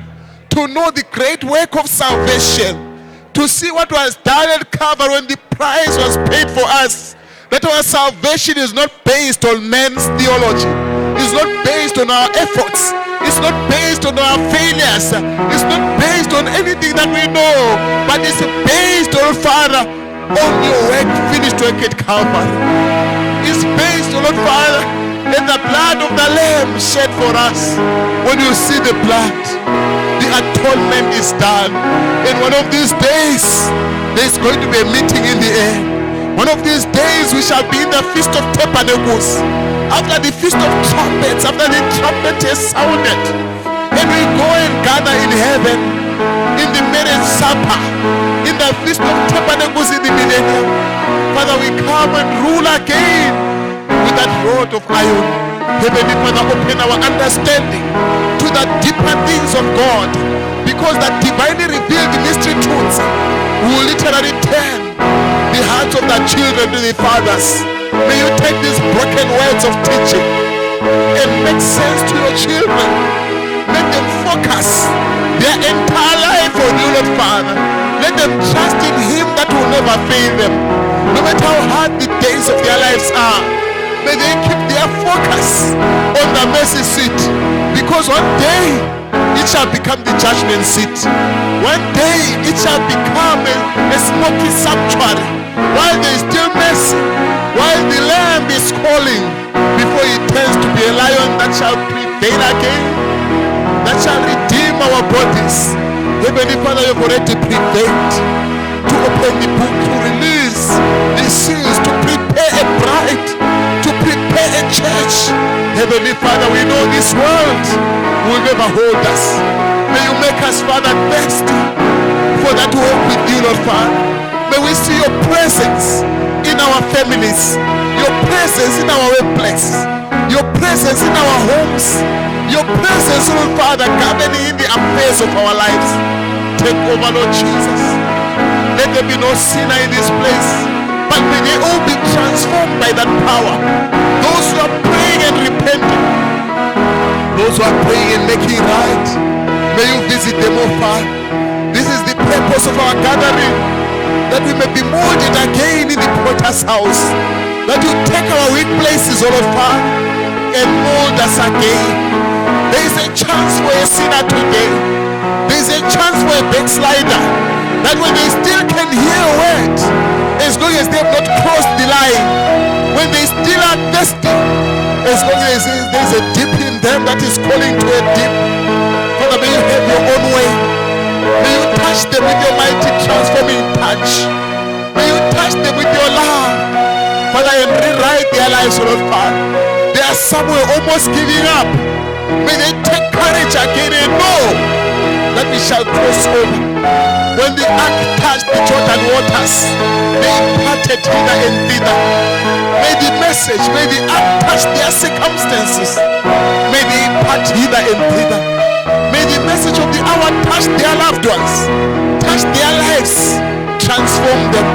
to know the great work of salvation, to see what was done at Calvary when the price was paid for us. That our salvation is not based on man's theology. It's not based on our efforts. It's not based on our failures. It's not based on anything that we know. But it's based on, Father, on your work, finished work at Calvary. It's based on, Father, in the blood of the Lamb shed for us. When you see the blood, the atonement is done. And one of these days, there's going to be a meeting in the air. One of these days we shall be in the Feast of Tabernacles. After the Feast of Trumpets, after the trumpet has sounded, then we go and gather in heaven, in the marriage supper, in the Feast of Tabernacles in the millennium. Father, we come and rule again with that rod of iron. Heavenly Father, open our understanding to the deeper things of God, because that divinely revealed mystery truths will literally turn the hearts of the children to the fathers. May you take these broken words of teaching and make sense to your children. Let them focus their entire life on you, Lord Father. Let them trust in Him that will never fail them. No matter how hard the days of their lives are, may they keep their focus on the mercy seat, because one day it shall become the judgment seat. One day it shall become a smoky sanctuary, while there is still mercy, while the Lamb is calling, before he turns to be a lion that shall prevail again, that shall redeem our bodies. Heavenly Father, you have already prevailed to open the book, to release the seals, to prepare a bride, to prepare a church. Heavenly Father, we know this world will never hold us. May you make us, Father, thirsty people that walk with you, Lord Father. May we see your presence in our families, your presence in our workplaces, your presence in our homes, your presence, Lord Father, governing in the affairs of our lives. Take over, Lord Jesus. Let there be no sinner in this place, but may they all be transformed by that power. Those who are praying and repenting, those who are praying and making right, may you visit them, oh Father. This is the purpose of our gathering, that we may be molded again in the potter's house, that you take our weak places, oh Lord Father, and mold us again. There is a chance for a sinner today. There is a chance for a backslider, that when they still can hear a word, as long as they have not crossed the line, when they still are thirsty, as long as there is a deep in them that is calling to a deep, Father, may you have your own way. May you touch them with your mighty transforming touch. May you touch them with your love, Father, and rewrite their lives, Lord Father. They are somewhere almost giving up. May they take courage again and know that we shall cross over. When the ark touched the Jordan waters, they parted hither and thither. May the message, may the ark touch their circumstances. May they part hither and thither. May the message of the hour touch their loved ones, touch their lives, transform them.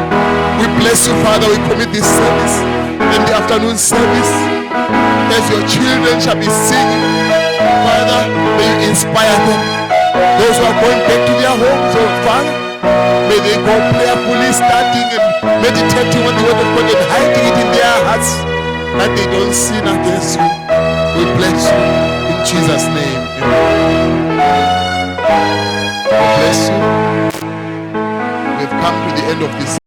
We bless you, Father. We commit this service and the afternoon service as your children shall be singing. Father, may you inspire them. Those who are going back to their homes, oh Father, may they go prayerfully, studying and meditating on the word of God and hiding it in their hearts, that they don't sin against you. We bless you in Jesus' name. Amen. God bless you. We've come to the end of this